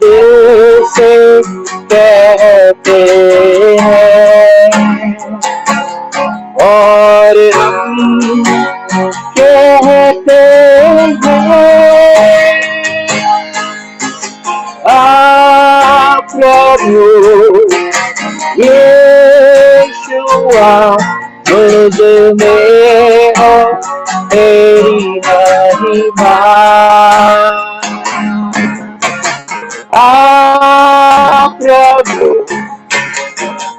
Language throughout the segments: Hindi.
दिल से कहते हैं और हम कहते हैं, प्रभु यीशुआ मुझ में हो तेरी महिमा। प्रभु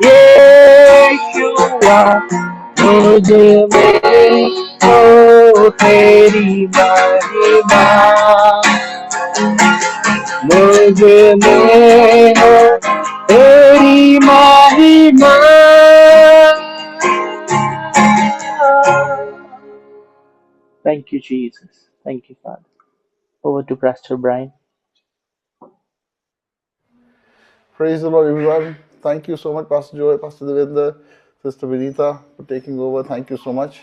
यीशुआ मुझ में हो तेरी महिमा, मुझ में हो तेरी महिमा। Thank you, Jesus. Thank you, Father. Over to Pastor Brian. Praise the Lord, everyone. Thank you so much, Pastor Joy, Pastor Devinder, Sister Vinita, for taking over. Thank you so much.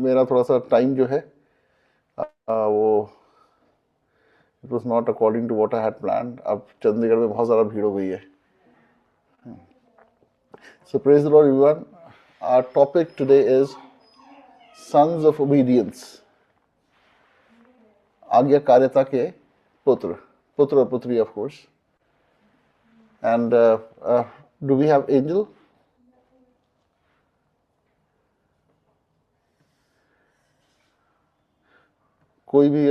मेरा थोड़ा सा टाइम जो है वो it was not according to what I had planned. अब चंडीगढ़ में बहुत ज़्यादा भीड़ हो गई है. So praise the Lord, everyone. Our topic today is sons of obedience. आज्ञाकारिता के पुत्र और पुत्री, of course. And do we have Angel? कोई भी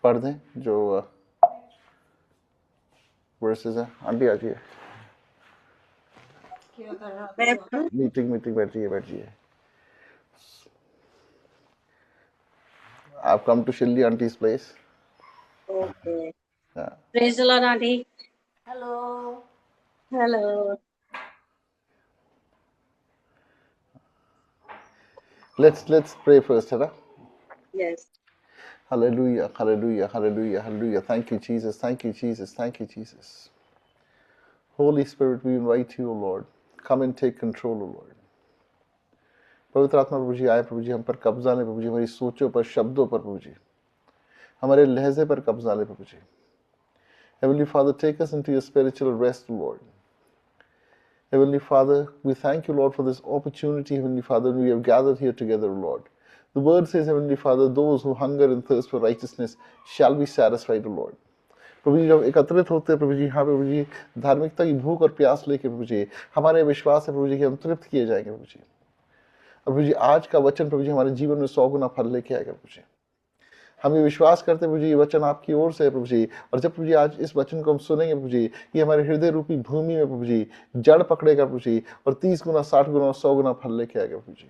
पढ़ दें जो वर्सेस है. आंटी आ जाइए. मीटिंग बैठिए. I've come to Shilli Auntie's place. Okay. Yeah. Praise the Lord, Auntie. Hello. Hello. Let's pray first, है ना? Yes. Hallelujah, hallelujah, hallelujah, hallelujah. Thank you, Jesus. Thank you, Jesus. Thank you, Jesus. Holy Spirit, we invite you, O Lord. Come and take control, O Lord. पवित्र आत्मा प्रभु जी आए, प्रभु जी हम पर कब्जा ले, प्रभु जी हमारी सोचों पर, शब्दों पर, प्रभु जी हमारे लहजे पर कब्जा ले, प्रभु जी. Heavenly Father, take us into your spiritual rest, Lord. Heavenly Father, we thank you, Lord, for this opportunity, Heavenly Father, and we have gathered here together, Lord. The word says, Heavenly Father, those who hunger and thirst for righteousness shall be satisfied, O Lord. प्रभु जी जब एकत्रित होते हैं प्रभु जी, हाँ प्रभु जी, धार्मिकता की भूख और प्यास लेके प्रभु जी, हमारे विश्वास है प्रभु जी कि हम तृप्त किए जाएंगे प्रभु जी. और प्रभु जी आज का वचन प्रभु जी हमारे जीवन में 100 गुना फल लेके आएगा प्रभु जी. हम ये विश्वास करते हैं प्रभु जी ये वचन आपकी ओर से है प्रभु जी. और जब प्रभु जी आज इस वचन को हम सुनेंगे प्रभु जी, ये हमारे हृदय रूपी भूमि में प्रभु जी जड़ पकड़ेगा प्रभु जी, और 30 गुना, 60 गुना, 100 गुना फल लेके आएगा प्रभु जी.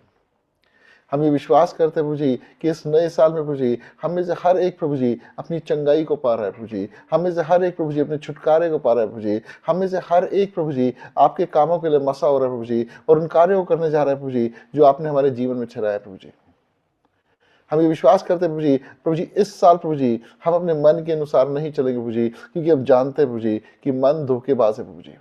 हम ये विश्वास करते हैं प्रभु जी कि इस नए साल में प्रभु जी हम में से हर एक प्रभु जी अपनी चंगाई को पा रहा है प्रभु जी. हम में से हर एक प्रभु जी अपने छुटकारे को पा रहा है प्रभु जी. हम में से हर एक प्रभु जी आपके कामों के लिए मसा हो रहा है प्रभु जी, और उन कार्यों को करने जा रहा है प्रभु जी जो आपने हमारे जीवन में छराया है प्रभु जी. हम ये विश्वास करते हैं प्रभु जी इस साल प्रभु जी हम अपने मन के अनुसार नहीं चलेंगे प्रभु जी, क्योंकि हम जानते हैं प्रभु जी कि मन धोखेबाज है प्रभु जी.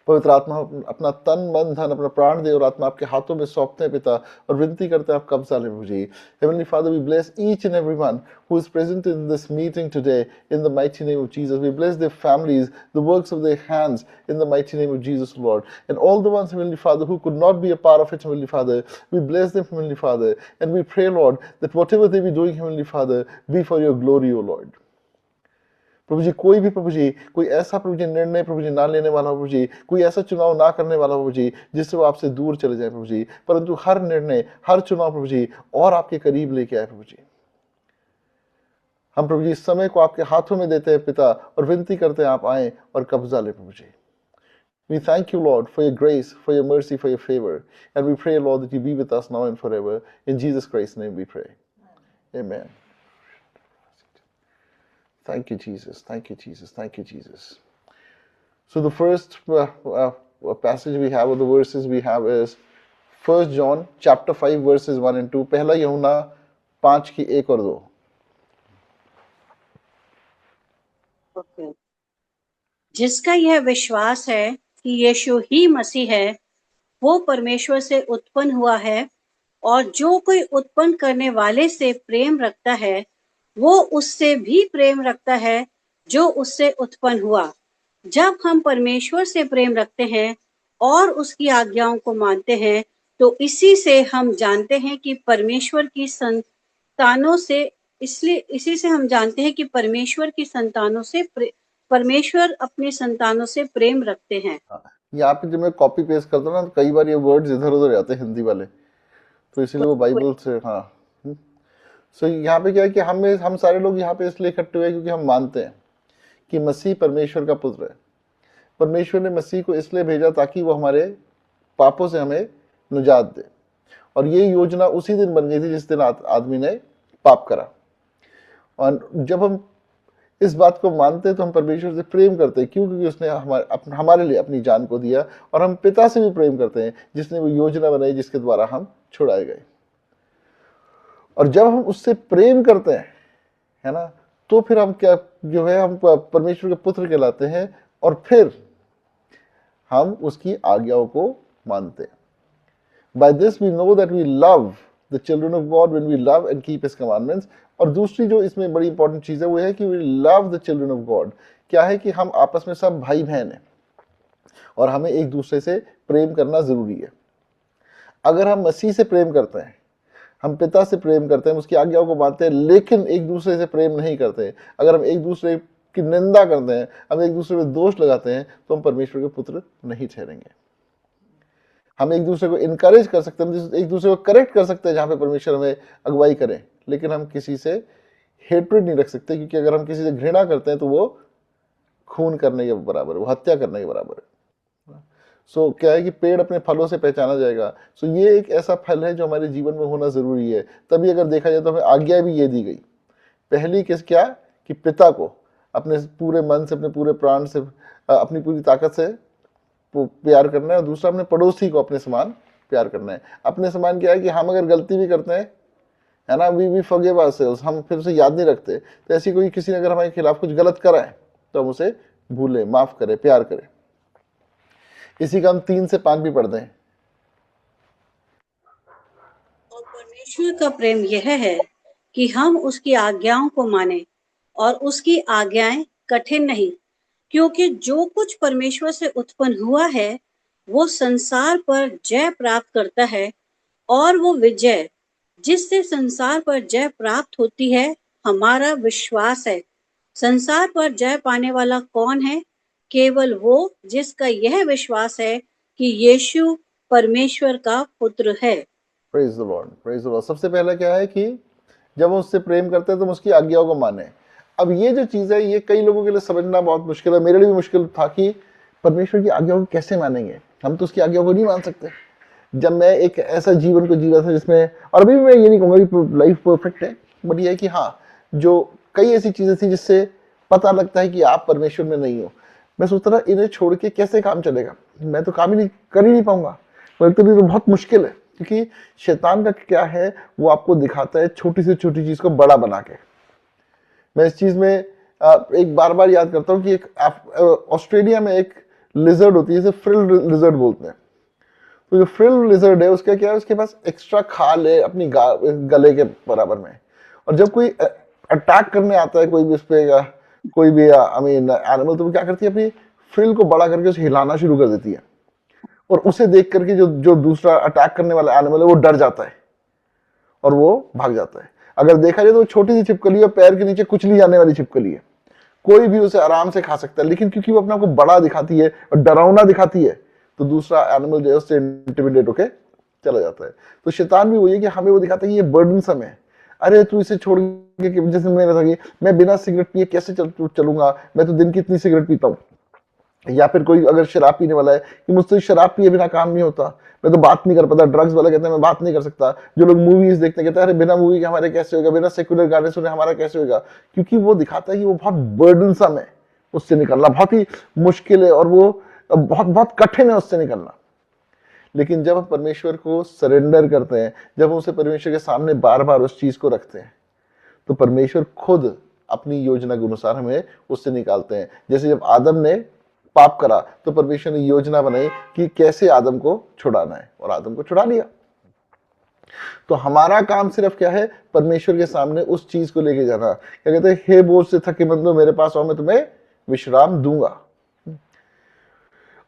पवित्र आत्मा अपना तन, मन, धन, अपना प्राण दे और आत्मा आपके हाथों में सौंपते हैं पिता, और विनती करते हैं आप कब्जा लें प्रभु जी. Heavenly Father, we bless each and everyone who is present in this meeting today in the mighty name of Jesus. We bless their families, the works of their hands in the mighty name of Jesus, Lord. And all the ones, Heavenly Father, who could not be a part of it, Heavenly Father, we bless them, Heavenly Father, and we pray, Lord, that whatever they be doing, Heavenly Father, be for your glory, O Lord. प्रभु जी कोई भी प्रभु जी कोई ऐसा प्रभु जी निर्णय प्रभु जी ना लेने वाला प्रभु जी, कोई ऐसा चुनाव ना करने वाला प्रभु जी जिससे वो आपसे दूर चले जाए प्रभु जी, परंतु हर निर्णय, हर चुनाव प्रभु जी और आपके करीब लेके आए प्रभु जी. हम प्रभु जी इस समय को आपके हाथों में देते हैं पिता, और विनती करते हैं आप आए और कब्जा ले प्रभु जी. We thank you, Lord, for your grace, for your mercy, for your favor, and we pray, Lord, that you be with us now and forever. In Jesus Christ's name we pray. Amen. Thank you, Jesus. Thank you, Jesus. Thank you, Jesus. So the first passage we have, or the verses we have, is 1 John chapter 5 verses 1 and 2. पहला यूहन्ना 5 की 1 और 2. Okay. जिसका यह विश्वास है कि यीशु ही मसीह है, वो परमेश्वर से उत्पन्न हुआ है और जो कोई उत्पन्न करने वाले से प्रेम रखता है वो उससे भी प्रेम रखता है जो उससे उत्पन्न हुआ। जब हम परमेश्वर से प्रेम रखते हैं और उसकी आज्ञाओं को मानते हैं तो इसी से हम जानते हैं कि परमेश्वर की संतानों से इसलिए इसी से हम जानते हैं कि परमेश्वर की संतानों से परमेश्वर अपनी संतानों से प्रेम रखते हैं। यहाँ पे जब मैं कॉपी पेस्ट करता हूँ ना तो कई बार ये वर्ड्स इधर उधर जाते हैं हिंदी वाले, तो इसीलिए वो बाइबल से हाँ। सो यहाँ पे क्या है कि हम सारे लोग यहाँ पे इसलिए इकट्ठे हुए क्योंकि हम मानते हैं कि मसीह परमेश्वर का पुत्र है। परमेश्वर ने मसीह को इसलिए भेजा ताकि वो हमारे पापों से हमें निजात दे, और ये योजना उसी दिन बन गई थी जिस दिन आदमी ने पाप करा। और जब हम इस बात को मानते हैं तो हम परमेश्वर से प्रेम करते हैं, क्यों? क्योंकि उसने हमारे लिए अपनी जान को दिया। और हम पिता से भी प्रेम करते हैं जिसने वो योजना बनाई जिसके द्वारा हम छुड़ाए गए। और जब हम उससे प्रेम करते हैं, है ना, तो फिर हम क्या जो है हम परमेश्वर के पुत्र कहलाते हैं, और फिर हम उसकी आज्ञाओं को मानते हैं। By this we know that we love the children of God when we love and keep His commandments. और दूसरी जो इसमें बड़ी इंपॉर्टेंट चीज है वो है कि we love the children of God। क्या है कि हम आपस में सब भाई बहन हैं और हमें एक दूसरे से प्रेम करना जरूरी है। अगर हम मसीह से प्रेम करते हैं, हम पिता से प्रेम करते हैं, उसकी आज्ञाओं को मानते हैं, लेकिन एक दूसरे से प्रेम नहीं करते, अगर हम एक दूसरे की निंदा करते हैं, हम एक दूसरे पे दोष लगाते हैं, तो हम परमेश्वर के पुत्र नहीं ठहरेंगे। हम एक दूसरे को इनकरेज कर सकते हैं, हम एक दूसरे को करेक्ट कर सकते हैं जहां पे परमेश्वर हमें अगुवाई करें, लेकिन हम किसी से हेट्रेड नहीं रख सकते, क्योंकि अगर हम किसी से घृणा करते हैं तो वो खून करने के बराबर है, वो हत्या करने के बराबर है। सो क्या है कि पेड़ अपने फलों से पहचाना जाएगा। सो ये एक ऐसा फल है जो हमारे जीवन में होना जरूरी है। तभी अगर देखा जाए तो हमें आज्ञा भी ये दी गई। पहली क्या कि पिता को अपने पूरे मन से, अपने पूरे प्राण से, अपनी पूरी ताकत से प्यार करना है, और दूसरा अपने पड़ोसी को अपने समान प्यार करना है। अपने समान क्या है कि हम अगर गलती भी करते हैं, है ना, वी फॉरगिव आवरसेल्व्स, हम फिर उसे याद नहीं रखते। तो ऐसी कोई किसी ने अगर हमारे खिलाफ कुछ गलत करा है तो हम उसे भूले, माफ करें, प्यार करें। इसी का हम 3 से 5 भी पढ़ते हैं। और परमेश्वर का प्रेम यह है कि हम उसकी आज्ञाओं को माने, और उसकी आज्ञाएं कठिन नहीं, क्योंकि जो कुछ परमेश्वर से उत्पन्न हुआ है वो संसार पर जय प्राप्त करता है, और वो विजय जिससे संसार पर जय प्राप्त होती है हमारा विश्वास है। संसार पर जय पाने वाला कौन है? केवल वो जिसका यह विश्वास है कि यीशु परमेश्वर का पुत्र है। Praise the Lord, praise the Lord. सबसे पहला क्या है कि जब हम उससे प्रेम करते हैं तो हम उसकी आज्ञाओं को माने। अब ये जो चीज है ये कई लोगों के लिए समझना बहुत मुश्किल है, मेरे लिए भी मुश्किल था कि परमेश्वर की आज्ञाओं को कैसे मानेंगे, हम तो उसकी आज्ञाओं को नहीं मान सकते। जब मैं एक ऐसा जीवन को जी रहा था जिसमें, और अभी भी मैं ये नहीं कहूँगा कि लाइफ परफेक्ट है, बट ये है कि हाँ, जो कई ऐसी चीजें थी जिससे पता लगता है कि आप परमेश्वर में नहीं हो। मैं सोचता था इन्हें छोड़ के कैसे काम चलेगा, मैं तो काम ही नहीं पाऊंगा, तो बहुत मुश्किल है। क्योंकि शैतान का क्या है, वो आपको दिखाता है छोटी से छोटी चीज को बड़ा बना के। मैं इस चीज में एक बार याद करता हूँ कि एक ऑस्ट्रेलिया में एक लिजर्ड होती है जिसे फ्रिल लिजर्ड बोलते हैं। तो जो फ्रिल लिजर्ड है उसका क्या है, उसके पास एक्स्ट्रा खाल है अपनी गले के बराबर में, और जब कोई अटैक करने आता है कोई भी उस पे, कोई भी एनिमल, तो वो क्या करती है, अपनी फ्रिल को बड़ा करके उसे हिलाना शुरू कर देती है, और उसे देख करके जो दूसरा अटैक करने वाला एनिमल है वो डर जाता है और वो भाग जाता है। अगर देखा जाए तो वो छोटी सी छिपकली है, पैर के नीचे कुचली जाने वाली छिपकली है, कोई भी उसे आराम से खा सकता है, लेकिन क्योंकि वो अपने आप को बड़ा दिखाती है और डरावना दिखाती है तो दूसरा एनिमल जो है उससे इंटिमिडेट होके चला जाता है। तो शैतान भी वही है कि हमें वो दिखाता है कि ये बर्डनसम है, अरे तू इसे छोड़ के, जैसे मैंने कहा कि मैं बिना सिगरेट पिए कैसे चलूंगा, मैं तो दिन की इतनी सिगरेट पीता हूँ। या फिर कोई अगर शराब पीने वाला है कि मुझसे शराब पिए बिना काम नहीं होता, मैं तो बात नहीं कर पाता। ड्रग्स वाला कहते हैं मैं बात नहीं कर सकता। जो लोग मूवीज देखते हैं कहते हैं अरे बिना मूवी के हमारे कैसे होगा, बिना सेक्युलर गाने सुने हमारा कैसे होगा, क्योंकि वो दिखाता है कि वो बहुत बर्डनसम है, उससे निकलना बहुत ही मुश्किल है और वो बहुत बहुत कठिन है उससे निकलना। लेकिन जब हम परमेश्वर को सरेंडर करते हैं, जब हम उसे परमेश्वर के सामने बार बार उस चीज को रखते हैं, तो परमेश्वर खुद अपनी योजना के अनुसार हमें उससे निकालते हैं। जैसे जब आदम ने पाप करा तो परमेश्वर ने योजना बनाई कि कैसे आदम को छुड़ाना है, और आदम को छुड़ा लिया। तो हमारा काम सिर्फ क्या है, परमेश्वर के सामने उस चीज को लेके जाना। क्या कहते हैं, हे बोझ से थके बंदो मेरे पास आओ मैं तुम्हें विश्राम दूंगा।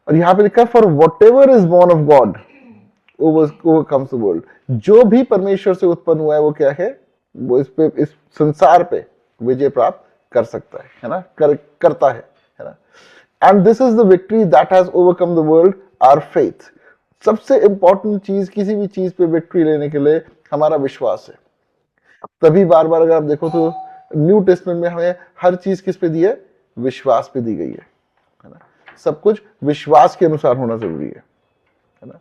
और यहाँ पे लिखा for what ever is born of God overcomes the world. जो भी परमेश्वर से उत्पन्न हुआ है वो क्या है, वो इस संसार पे विजय प्राप्त कर सकता है ना, करता है ना। And this is the victory that has overcome the world, our faith. सबसे इंपॉर्टेंट चीज किसी भी चीज पे विक्ट्री लेने के लिए हमारा विश्वास है। तभी बार बार अगर आप देखो तो न्यू टेस्टमेंट में हमें हर चीज किस पे दी है, विश्वास पे दी गई है ना। सब कुछ विश्वास के अनुसार होना जरूरी है ना।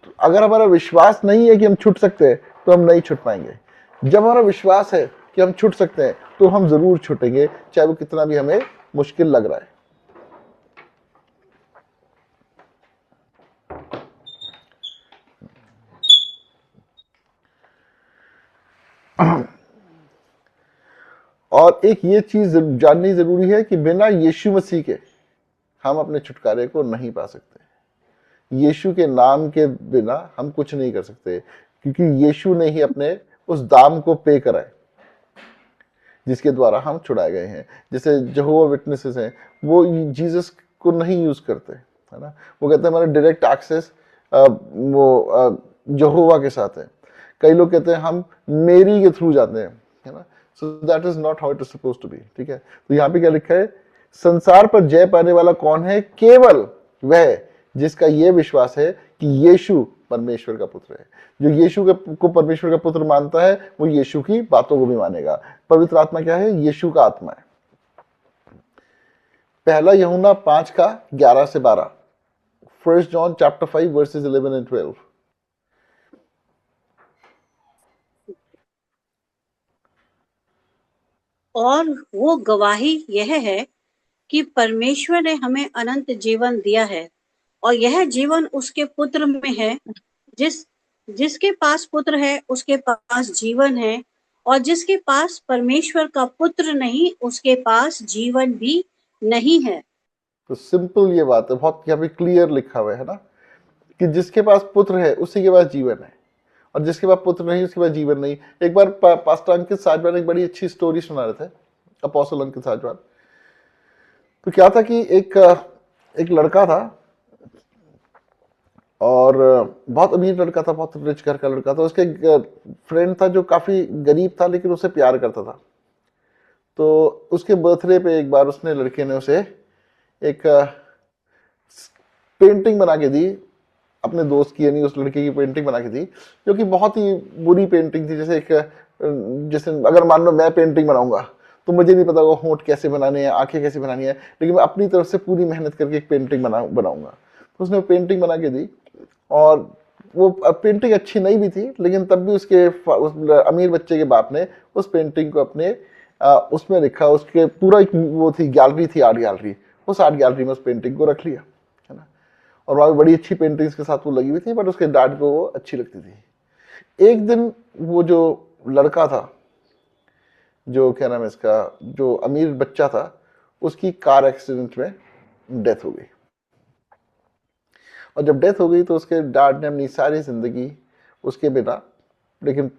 तो अगर हमारा विश्वास नहीं है कि हम छूट सकते हैं तो हम नहीं छूट पाएंगे। जब हमारा विश्वास है कि हम छूट सकते हैं तो हम जरूर छूटेंगे, चाहे वो कितना भी हमें मुश्किल लग रहा है। और एक ये चीज जाननी जरूरी है कि बिना यीशु मसीह के हम अपने छुटकारे को नहीं पा सकते। यीशु के नाम के बिना हम कुछ नहीं कर सकते, क्योंकि यीशु ने ही अपने उस दाम को पे करा है जिसके द्वारा हम छुड़ाए गए हैं। जैसे यहोवा विटनेसेस हैं, वो जीसस को नहीं यूज करते है ना। वो कहते हैं हमारा डायरेक्ट एक्सेस वो यहोवा के साथ है। कई लोग कहते हैं हम मेरी के थ्रू जाते हैं, है ना। So that is not how it is supposed to be, ठीक है। तो यहाँ पे क्या लिखा है, संसार पर जय पाने वाला कौन है, केवल वह जिसका यह विश्वास है कि यीशु परमेश्वर का पुत्र है। जो यीशु को परमेश्वर का पुत्र मानता है वो यीशु की बातों को भी मानेगा। पवित्र आत्मा क्या है, यीशु का आत्मा है। पहला यूहन्ना 5 का 11 से 12, 1 John chapter 5 verses 11 and 12। और वो गवाही यह है कि परमेश्वर ने हमें अनंत जीवन दिया है, और यह जीवन उसके पुत्र में है। जिसके पास पुत्र है उसके पास जीवन है, और जिसके पास परमेश्वर का पुत्र नहीं उसके पास जीवन भी नहीं है। तो सिंपल ये बात है, बहुत यहाँ पे क्लियर लिखा हुआ है ना, कि जिसके पास पुत्र है उसी के पास जीवन है, और जिसके पास पुत्र नहीं उसके पास जीवन नहीं। एक बार पास्टर अंकित साजवान एक बड़ी अच्छी स्टोरी सुना रहे थे, अपोस्टल अंकित साजवान। तो क्या था कि एक लड़का था, और बहुत अमीर लड़का था, बहुत रिच घर का लड़का था। उसके फ्रेंड था जो काफी गरीब था लेकिन उसे प्यार करता था। तो उसके बर्थडे पे एक बार उसने लड़के ने उसे एक पेंटिंग बना के दी, अपने दोस्त की यानी उस लड़के की पेंटिंग बना के दी, जो कि बहुत ही बुरी पेंटिंग थी। जैसे अगर मान लो मैं पेंटिंग बनाऊंगा तो मुझे नहीं पता वो होंठ कैसे बनाने हैं, आंखें कैसे बनानी है, लेकिन मैं अपनी तरफ से पूरी मेहनत करके एक पेंटिंग बनाऊंगा। तो उसने पेंटिंग बना के दी, और वो पेंटिंग अच्छी नहीं भी थी, लेकिन तब भी उस अमीर बच्चे के बाप ने उस पेंटिंग को अपने उसमें रखा। उसके पूरा एक वो थी गैलरी थी, आर्ट गैलरी। उस आर्ट गैलरी में उस पेंटिंग को रख लिया, है ना। और वहाँ बड़ी अच्छी पेंटिंग्स के साथ वो लगी हुई थी, बट उसके डैड को वो अच्छी लगती थी। एक दिन वो जो लड़का था, जो क्या नाम है इसका, जो अमीर बच्चा था, उसकी कार एक्सीडेंट में डेथ हो गई। और जब डेथ हो गई तो उसके डैड ने अपनी सारी जिंदगी उसके बिना, लेकिन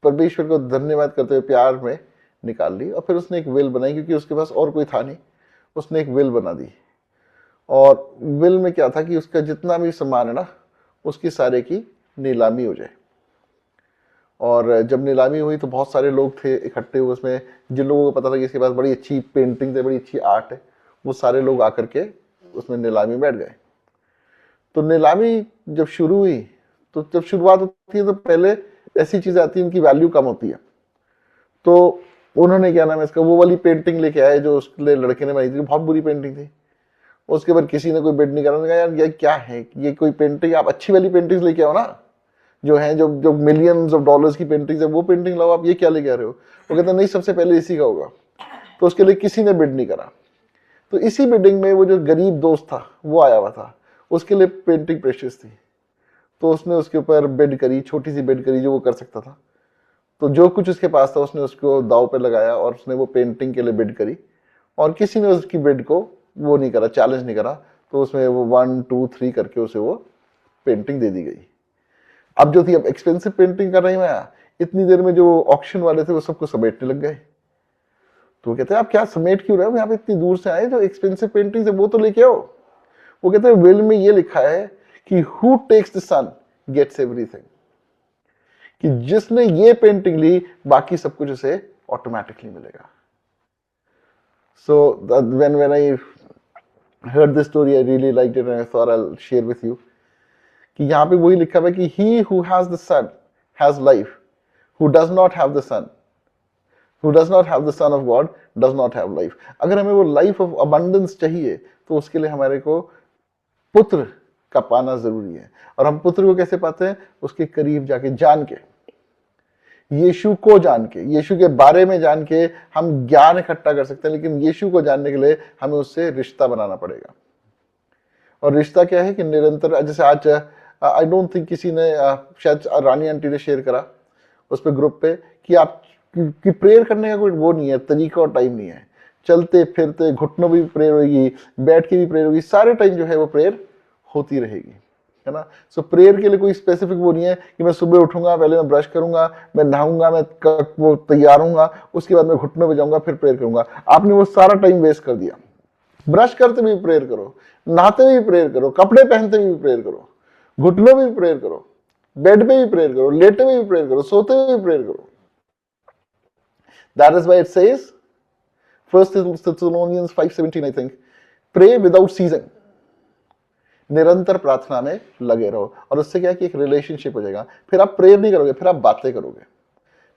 परमेश्वर को धन्यवाद करते हुए प्यार में निकाल ली। और फिर उसने एक विल बनाई, क्योंकि उसके पास और कोई था नहीं। उसने एक विल बना दी, और विल में क्या था कि उसका जितना भी सामान है ना, उसकी सारे की नीलामी हो जाए। और जब नीलामी हुई तो बहुत सारे लोग थे इकट्ठे हुए उसमें, जिन लोगों को पता था कि इसके पास बड़ी अच्छी पेंटिंग है, बड़ी अच्छी आर्ट है, वो सारे लोग आकर के उसमें नीलामी बैठ गए। तो नीलामी जब शुरू हुई, तो जब शुरुआत होती है तो पहले ऐसी चीजें आती है उनकी वैल्यू कम होती है। तो उन्होंने क्या नाम है इसका, वो वाली पेंटिंग लेके आए जो उसके लड़के ने बनाई थी, बहुत बुरी पेंटिंग थी। उसके बाद किसी ने कोई बिड नहीं करा, कहा यार ये क्या है, ये कोई पेंटिंग, आप अच्छी वाली पेंटिंग्स लेके आओ ना, जो है जो मिलियंस ऑफ डॉलर्स की पेंटिंग्स है, वो पेंटिंग लाओ, आप ये क्या लेके आ रहे हो। वो कहते नहीं, सबसे पहले इसी का होगा। तो उसके लिए किसी ने बिड नहीं करा। तो इसी बिडिंग में वो जो गरीब दोस्त था वो आया हुआ था, उसके लिए पेंटिंग प्रेशियस थी। तो उसने उसके ऊपर बिड करी, छोटी सी बिड करी जो वो कर सकता था। तो जो कुछ उसके पास था उसने उसको दाव पे लगाया, और उसने वो पेंटिंग के लिए बिड करी, और किसी ने उसकी बिड को वो नहीं करा, चैलेंज नहीं करा। तो उसमें वो 1 2 3 करके उसे वो पेंटिंग दे दी गई। अब जो थी, अब एक्सपेंसिव पेंटिंग कर रही मैं, इतनी देर में जो ऑक्शन वाले थे वो सबको समेटने लग गए। तो वो कहते हैं आप क्या समेट क्यों रहे हो, यहाँ पे इतनी दूर से आए, जो एक्सपेंसिव पेंटिंग है वो तो लेके आओ। वो कहते हैं विल में ये लिखा है कि who takes the son gets everything, कि जिसने ये पेंटिंग ली बाकी सब कुछ उसे ऑटोमेटिकली मिलेगा। सो when I heard this story I really liked it and I thought I'll share with you कि यहाँ पे वही लिखा हुआ है कि he who has the son has life, who does not have the son, who does not have the son of God does not have life। अगर हमें वो life of abundance चाहिए तो उसके लिए हमारे को पुत्र का पाना जरूरी है। और हम पुत्र को कैसे पाते हैं, उसके करीब जाके, जान के, यीशु को जान के, यीशु के बारे में जान के हम ज्ञान इकट्ठा कर सकते हैं, लेकिन यीशु को जानने के लिए हमें उससे रिश्ता बनाना पड़ेगा। और रिश्ता क्या है कि निरंतर, जैसे आज आई डोंट थिंक किसी ने शायद रानी आंटी ने शेयर करा उस पे ग्रुप पे कि आप कि प्रेयर करने का कोई वो नहीं है, तरीका और टाइम नहीं है। चलते फिरते घुटनों भी प्रेयर होगी, बैठ के भी प्रेयर होगी, सारे टाइम जो है वो प्रेयर होती रहेगी, है ना। सो प्रेयर के लिए कोई स्पेसिफिक वो नहीं है कि मैं सुबह उठूंगा, पहले मैं ब्रश करूंगा, मैं नहाऊंगा, मैं वो तैयार हूंगा, उसके बाद मैं घुटनों पे जाऊंगा, फिर प्रेयर करूंगा। आपने वो सारा टाइम वेस्ट कर दिया। ब्रश करते भी प्रेयर करो, नहाते भी प्रेयर करो, कपड़े पहनते भी प्रेयर करो, घुटनों में भी प्रेयर करो, बेड पे भी प्रेयर करो, लेटे में भी प्रेयर करो, सोते हुए भी प्रेयर करो। That is why it says, 1 Thessalonians 5:17 I think, pray without ceasing। निरंतर प्रार्थना में लगे रहो। और उससे क्या है कि एक रिलेशनशिप हो जाएगा। फिर आप प्रेयर नहीं करोगे, फिर आप बातें करोगे,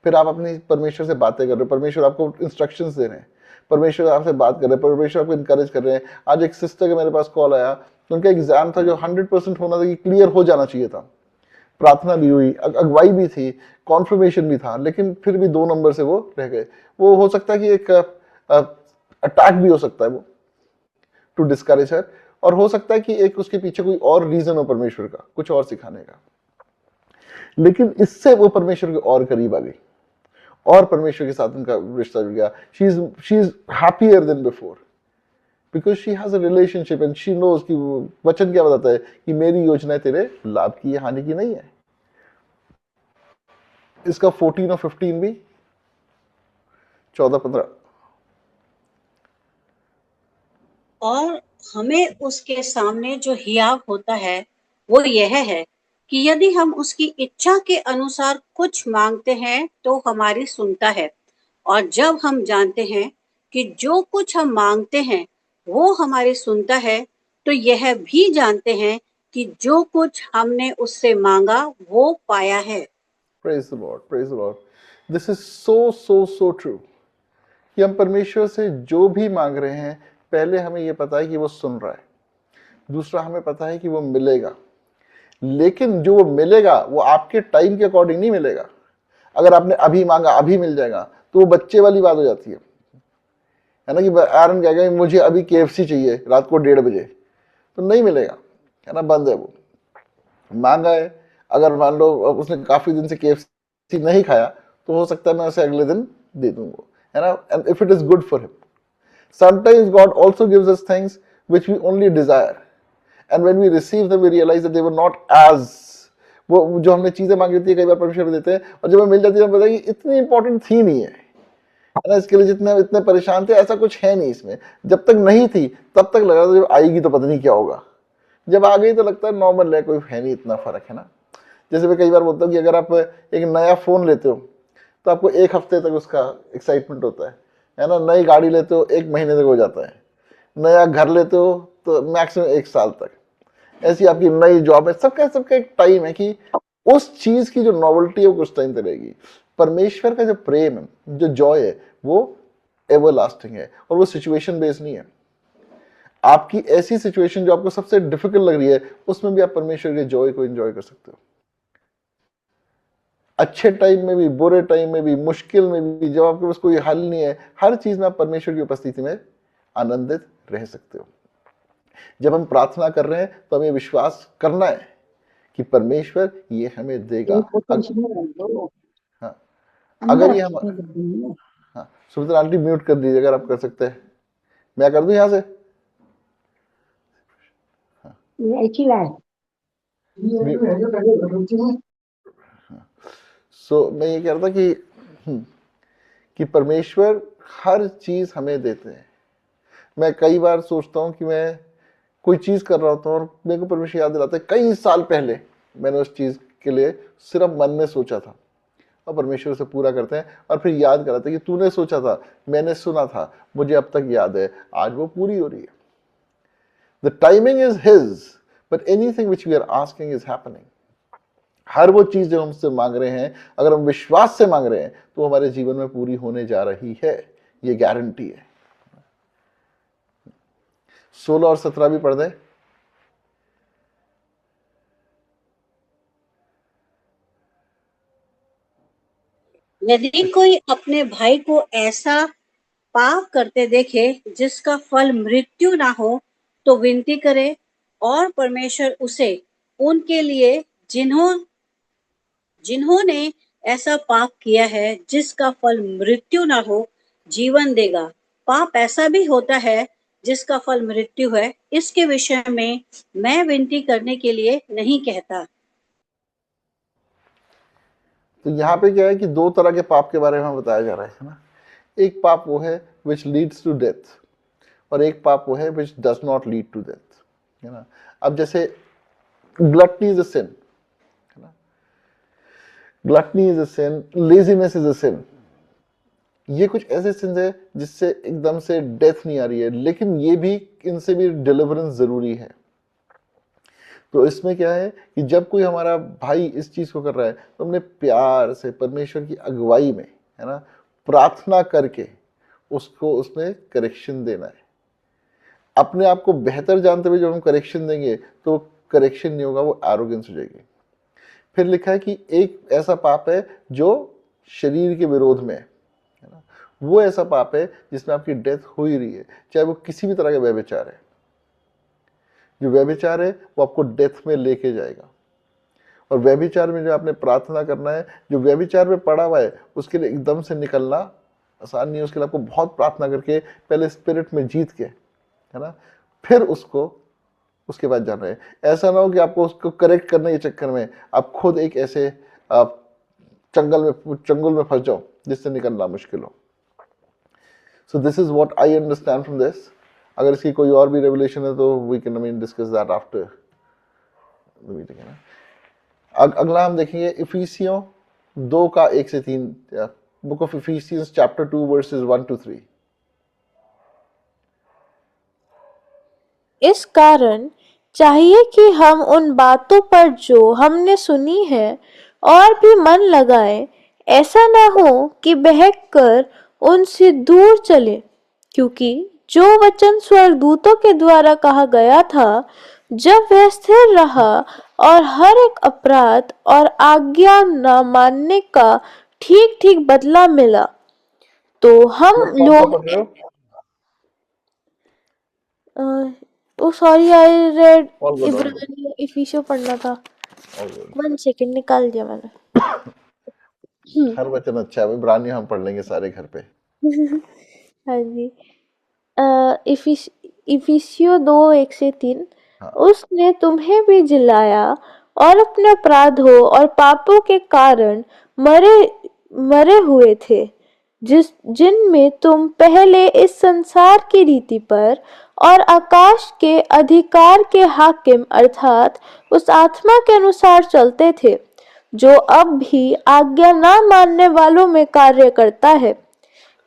फिर आप अपनी परमेश्वर से बातें कर रहे हो, परमेश्वर आपको इंस्ट्रक्शंस दे रहे हैं, परमेश्वर आपसे बात कर रहे हैं, परमेश्वर आपको इनकरेज कर रहे हैं। आज एक सिस्टर के मेरे पास कॉल आया, तो उनका एग्जाम था जो 100% होना था, कि क्लियर हो जाना चाहिए था। प्रार्थना भी हुई, अगुवाई भी थी, कॉन्फर्मेशन भी था, लेकिन फिर भी 2 नंबर से वो रह गए। वो हो सकता है कि एक अटैक भी हो सकता है वो, टू डिस्करेज हर, और हो सकता है कि एक उसके पीछे कोई और रीजन हो परमेश्वर का, कुछ और सिखाने का। लेकिन इससे वो परमेश्वर के और करीब आ गई और परमेश्वर के साथ उनका रिश्ता जुड़ गया। She is happier than before because she has a relationship and she knows कि वचन क्या बताता है कि मेरी योजना तेरे लाभ की है, हानि की नहीं है। इसका 14 और 15 भी, 14-15। और हमें उसके सामने जो हियाव होता है वो यह है कि यदि हम उसकी इच्छा के अनुसार कुछ मांगते हैं तो हमारी सुनता है। और जब हम जानते हैं कि जो कुछ हम मांगते हैं वो हमारी सुनता है, तो यह भी जानते हैं कि जो कुछ हमने उससे मांगा वो पाया है। Praise the Lord, praise the Lord. This is so true कि हम परमेश्वर से जो भी मांग रहे हैं, पहले हमें ये पता है कि वो सुन रहा है, दूसरा हमें पता है कि वो मिलेगा। लेकिन जो वो मिलेगा वो आपके टाइम के अकॉर्डिंग नहीं मिलेगा। अगर आपने अभी मांगा अभी मिल जाएगा, तो वो बच्चे वाली बात हो जाती है ना, कि आरन कहेगा मुझे अभी KFC चाहिए रात को 1:30 बजे, तो नहीं मिलेगा, है ना, बंद है वो। मांगा है, अगर मान लो उसने काफी दिन से KFC नहीं खाया, तो हो सकता है मैं उसे अगले दिन दे दूंगा, है ना, and if it is good for him. Sometimes God also gives us things which we only desire, and when we receive them we realize that they were not as, वो जो हमने चीजें मांगी होती है कई बार परमेश्वर देते हैं, और जब हमें मिल जाती है पता है कि इतनी इंपॉर्टेंट थी नहीं है ना, इसके लिए जितने इतने परेशान थे ऐसा कुछ है नहीं इसमें। जब तक नहीं थी तब तक लगा था, जब आएगी तो पता नहीं क्या होगा, जब आ गई तो लगता है नॉर्मल है, कोई है नहीं इतना फर्क, है ना। जैसे मैं कई बार बोलता हूँ कि अगर आप एक नया फोन लेते हो तो आपको 1 हफ्ते तक उसका एक्साइटमेंट होता है ना। नई गाड़ी लेते हो 1 महीने तक हो जाता है, नया घर लेते हो तो मैक्सिमम 1 साल तक। ऐसी आपकी नई जॉब है, सबका एक टाइम है कि उस चीज की जो नॉवेल्टी है वो कुछ टाइम तक रहेगी। परमेश्वर का जो प्रेम है, जो जॉय है, वो एवरलास्टिंग है, और वो सिचुएशन बेस्ड नहीं है। आपकी ऐसी सिचुएशन जो आपको सबसे डिफिकल्ट लग रही है, उसमें भी आप परमेश्वर के जॉय को एंजॉय कर सकते हो। अच्छे टाइम में भी, बुरे टाइम में भी, मुश्किल में भी, जब आपके पास कोई हल नहीं है, हर चीज में आप परमेश्वर की उपस्थिति में आनंदित रह सकते हो। जब हम प्रार्थना कर रहे हैं तो हमें विश्वास करना है कि परमेश्वर ये हमें देगा। हाँ, अगर ये हम, हाँ, सुमित्रा आंटी म्यूट कर दीजिए अगर आप कर सकते हैं। मैं कर दूं यहाँ से? हाँ। मैं ये कह रहा था कि परमेश्वर हर चीज हमें देते हैं। मैं कई बार सोचता हूँ कि मैं कोई चीज कर रहा होता हूँ और मेरे को परमेश्वर याद दिलाता है कई साल पहले मैंने उस चीज के लिए सिर्फ मन में सोचा था, और परमेश्वर उसे पूरा करते हैं और फिर याद कराते हैं कि तूने सोचा था, मैंने सुना था, मुझे अब तक याद है, आज वो पूरी हो रही है। The timing is his, but anything which we are asking is happening. हर वो चीज जो हमसे मांग रहे हैं, अगर हम विश्वास से मांग रहे हैं तो हमारे जीवन में पूरी होने जा रही है, ये गारंटी है। 16 और 17 भी पढ़ दें। यदि कोई अपने भाई को ऐसा पाप करते देखे जिसका फल मृत्यु ना हो, तो विनती करे, और परमेश्वर उसे उनके लिए जिन्होंने ऐसा पाप किया है जिसका फल मृत्यु ना हो, जीवन देगा। पाप ऐसा भी होता है जिसका फल मृत्यु है, इसके विषय में मैं विनती करने के लिए नहीं कहता। तो यहाँ पे क्या है कि दो तरह के पाप के बारे में बताया जा रहा है ना। एक पाप वो है विच लीड्स टू डेथ, और एक पाप वो है which does not lead to death, है ना। अब जैसे ग्लटनी इज अ सिन, है ना, gluttony is a sin, laziness is a sin. ये कुछ ऐसे सिन है जिससे एकदम से डेथ नहीं आ रही है, लेकिन ये भी, इनसे भी डिलीवरेंस जरूरी है। तो इसमें क्या है कि जब कोई हमारा भाई इस चीज को कर रहा है तो हमने प्यार से परमेश्वर की अगुवाई में, है ना, प्रार्थना करके उसको उसमें करेक्शन देना है। अपने आप को बेहतर जानते हुए जब हम करेक्शन देंगे तो करेक्शन नहीं होगा, वो एरोगेंस हो जाएगी। फिर लिखा है कि एक ऐसा पाप है जो शरीर के विरोध में है ना, वो ऐसा पाप है जिसमें आपकी डेथ हो ही रही है, चाहे वो किसी भी तरह का व्यभिचार है। जो व्यभिचार है वो आपको डेथ में लेके जाएगा, और व्यभिचार में जो आपने प्रार्थना करना है, जो व्यभिचार में पड़ा हुआ है उसके लिए एकदम से निकलना आसान नहीं है। उसके लिए आपको बहुत प्रार्थना करके पहले स्पिरिट में जीत के, है ना, फिर उसको उसके बाद जाना है। ऐसा ना हो कि आपको उसको करेक्ट करने के चक्कर में आप खुद एक ऐसे आप चंगुल में फंस जाओ जिससे निकलना मुश्किल हो। So this is what I understand from this. अगर इसकी कोई और भी रेवलेशन है तो we can discuss that after the meeting, है ना। अगला हम देखेंगे इफिसियों 2 का 1 से 3, book of Ephesians chapter 2 versus 1 to 3। इस कारण चाहिए कि हम उन बातों पर जो हमने सुनी है और भी मन लगाएं, ऐसा न हो कि बहक कर उनसे दूर चले, क्योंकि जो वचन स्वर्गदूतों के द्वारा कहा गया था, जब वह स्थिर रहा और हर एक अपराध और आज्ञा न मानने का ठीक ठीक बदला मिला, तो हम लोग सॉरी, आई रेड इब्रानी इफिसियों पढ़ना था। 1 सेकेंड, निकाल दिया मैंने। हर वचन अच्छा है, इब्रानी हम पढ़ लेंगे सारे घर पे। हाँ जी। इफिसियों 2 1 से 3। हाँ। उसने तुम्हें भी जिलाया और अपने अपराधों और पापों के कारण मरे हुए थे, जिनमें तुम पहले इस संसार की रीति पर और आकाश के अधिकार के हाकिम अर्थात उस आत्मा के अनुसार चलते थे, जो अब भी आज्ञा न मानने वालों में कार्य करता है।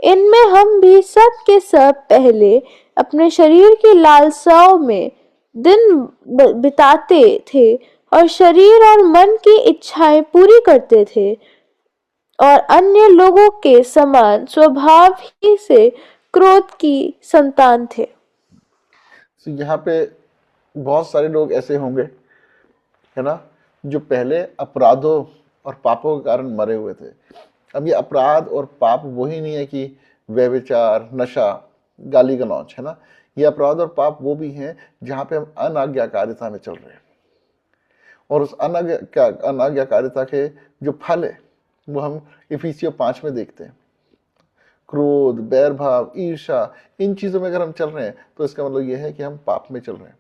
इनमें हम भी सब के सब पहले अपने शरीर की लालसाओं में दिन बिताते थे और शरीर और मन की इच्छाएं पूरी करते थे, और अन्य लोगों के समान स्वभाव ही से क्रोध की संतान थे। तो यहाँ पे बहुत सारे लोग ऐसे होंगे, है ना, जो पहले अपराधों और पापों के कारण मरे हुए थे। अब ये अपराध और पाप वही नहीं है कि व्यभिचार, नशा, गाली गलौज, है ना। ये अपराध और पाप वो भी हैं जहाँ पे हम अनाज्ञाकारिता में चल रहे हैं, और उस अनाज्ञाकारिता के जो फल है वो हम इफिसियों 5 में देखते हैं। क्रोध, बैर भाव, ईर्ष्या, इन चीजों में अगर हम चल रहे हैं तो इसका मतलब यह है कि हम पाप में चल रहे हैं।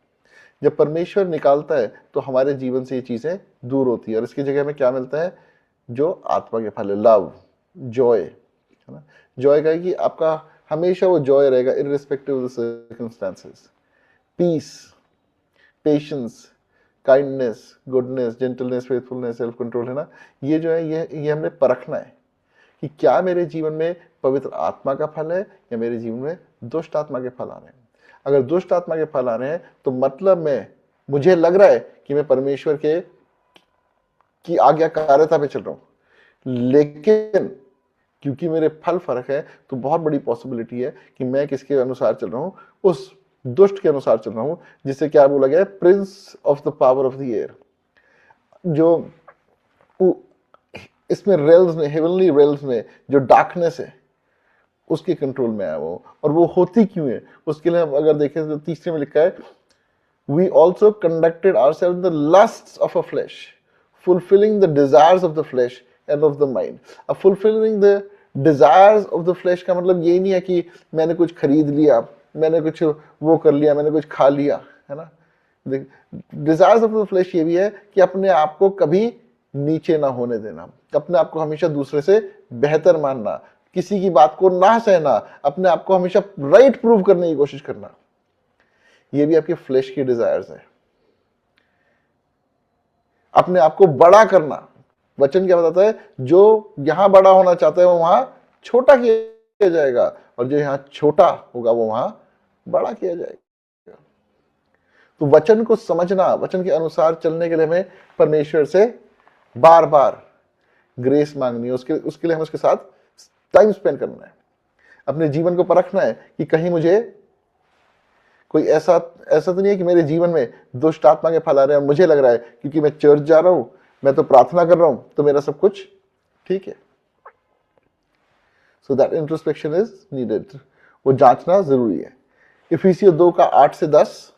जब परमेश्वर निकालता है तो हमारे जीवन से ये चीजें दूर होती है, और इसकी जगह में क्या मिलता है? जो आत्मा के फल है, लव, जॉय, है ना। जॉय का है कि आपका हमेशा वो जॉय रहेगा irrespective of the circumstances. Peace, patience, kindness, goodness, gentleness, faithfulness, self control, है ना। ये जो है ये हमने परखना है कि क्या मेरे जीवन में पवित्र आत्मा का फल है या मेरे जीवन में दुष्ट आत्मा के फल आ रहे हैं। अगर दुष्ट आत्मा के फल आ रहे हैं तो मतलब मुझे लग रहा है कि मैं परमेश्वर की आज्ञाकारिता पे चल रहा हूं, लेकिन क्योंकि मेरे फल फर्क है तो बहुत बड़ी पॉसिबिलिटी है कि मैं किसके अनुसार चल रहा हूं, उस दुष्ट के अनुसार चल रहा हूं, जिसे क्या बोला गया है, Prince of the power of the air. जो इसमें रेल्स में, हेवनली रेल्स में जो डार्कनेस है उसके कंट्रोल में है वो। और वो होती क्यों है उसके लिए हम अगर देखें तो तीसरे में लिखा है, we also conducted ourselves in the lusts of our flesh, fulfilling the desires of the flesh and of the mind. अब fulfilling the desires of the flesh का मतलब ये नहीं है कि मैंने कुछ खरीद लिया, मैंने कुछ वो कर लिया, मैंने कुछ खा लिया, है ना। डिजायर्स ऑफ द फ्लेश ये भी है कि अपने आप को कभी नीचे ना होने देना, अपने आप को हमेशा दूसरे से बेहतर मानना, किसी की बात को ना सहना, अपने आप को हमेशा राइट प्रूव करने की कोशिश करना, ये भी आपके फ्लेश की डिजायर्स है। अपने आप को बड़ा करना, वचन क्या बताता है, जो यहां बड़ा होना चाहता है वो वहां छोटा किया जाएगा, और जो यहां छोटा होगा वो वहां बड़ा किया जाएगा। तो वचन को समझना, वचन के अनुसार चलने के लिए हमें परमेश्वर से बार बार ग्रेस मांगनी है, उसके लिए हमें उसके साथ टाइम स्पेंड करना है, अपने जीवन को परखना है कि कहीं मुझे कोई ऐसा तो नहीं है कि मेरे जीवन में दुष्ट आत्मा के फल आ रहे हैं और मुझे लग रहा है क्योंकि मैं चर्च जा रहा हूं, मैं तो प्रार्थना कर रहा हूं तो मेरा सब कुछ ठीक है। So that introspection is needed, वो जांचना जरूरी है। इफिसियों 2 का 8 से 10,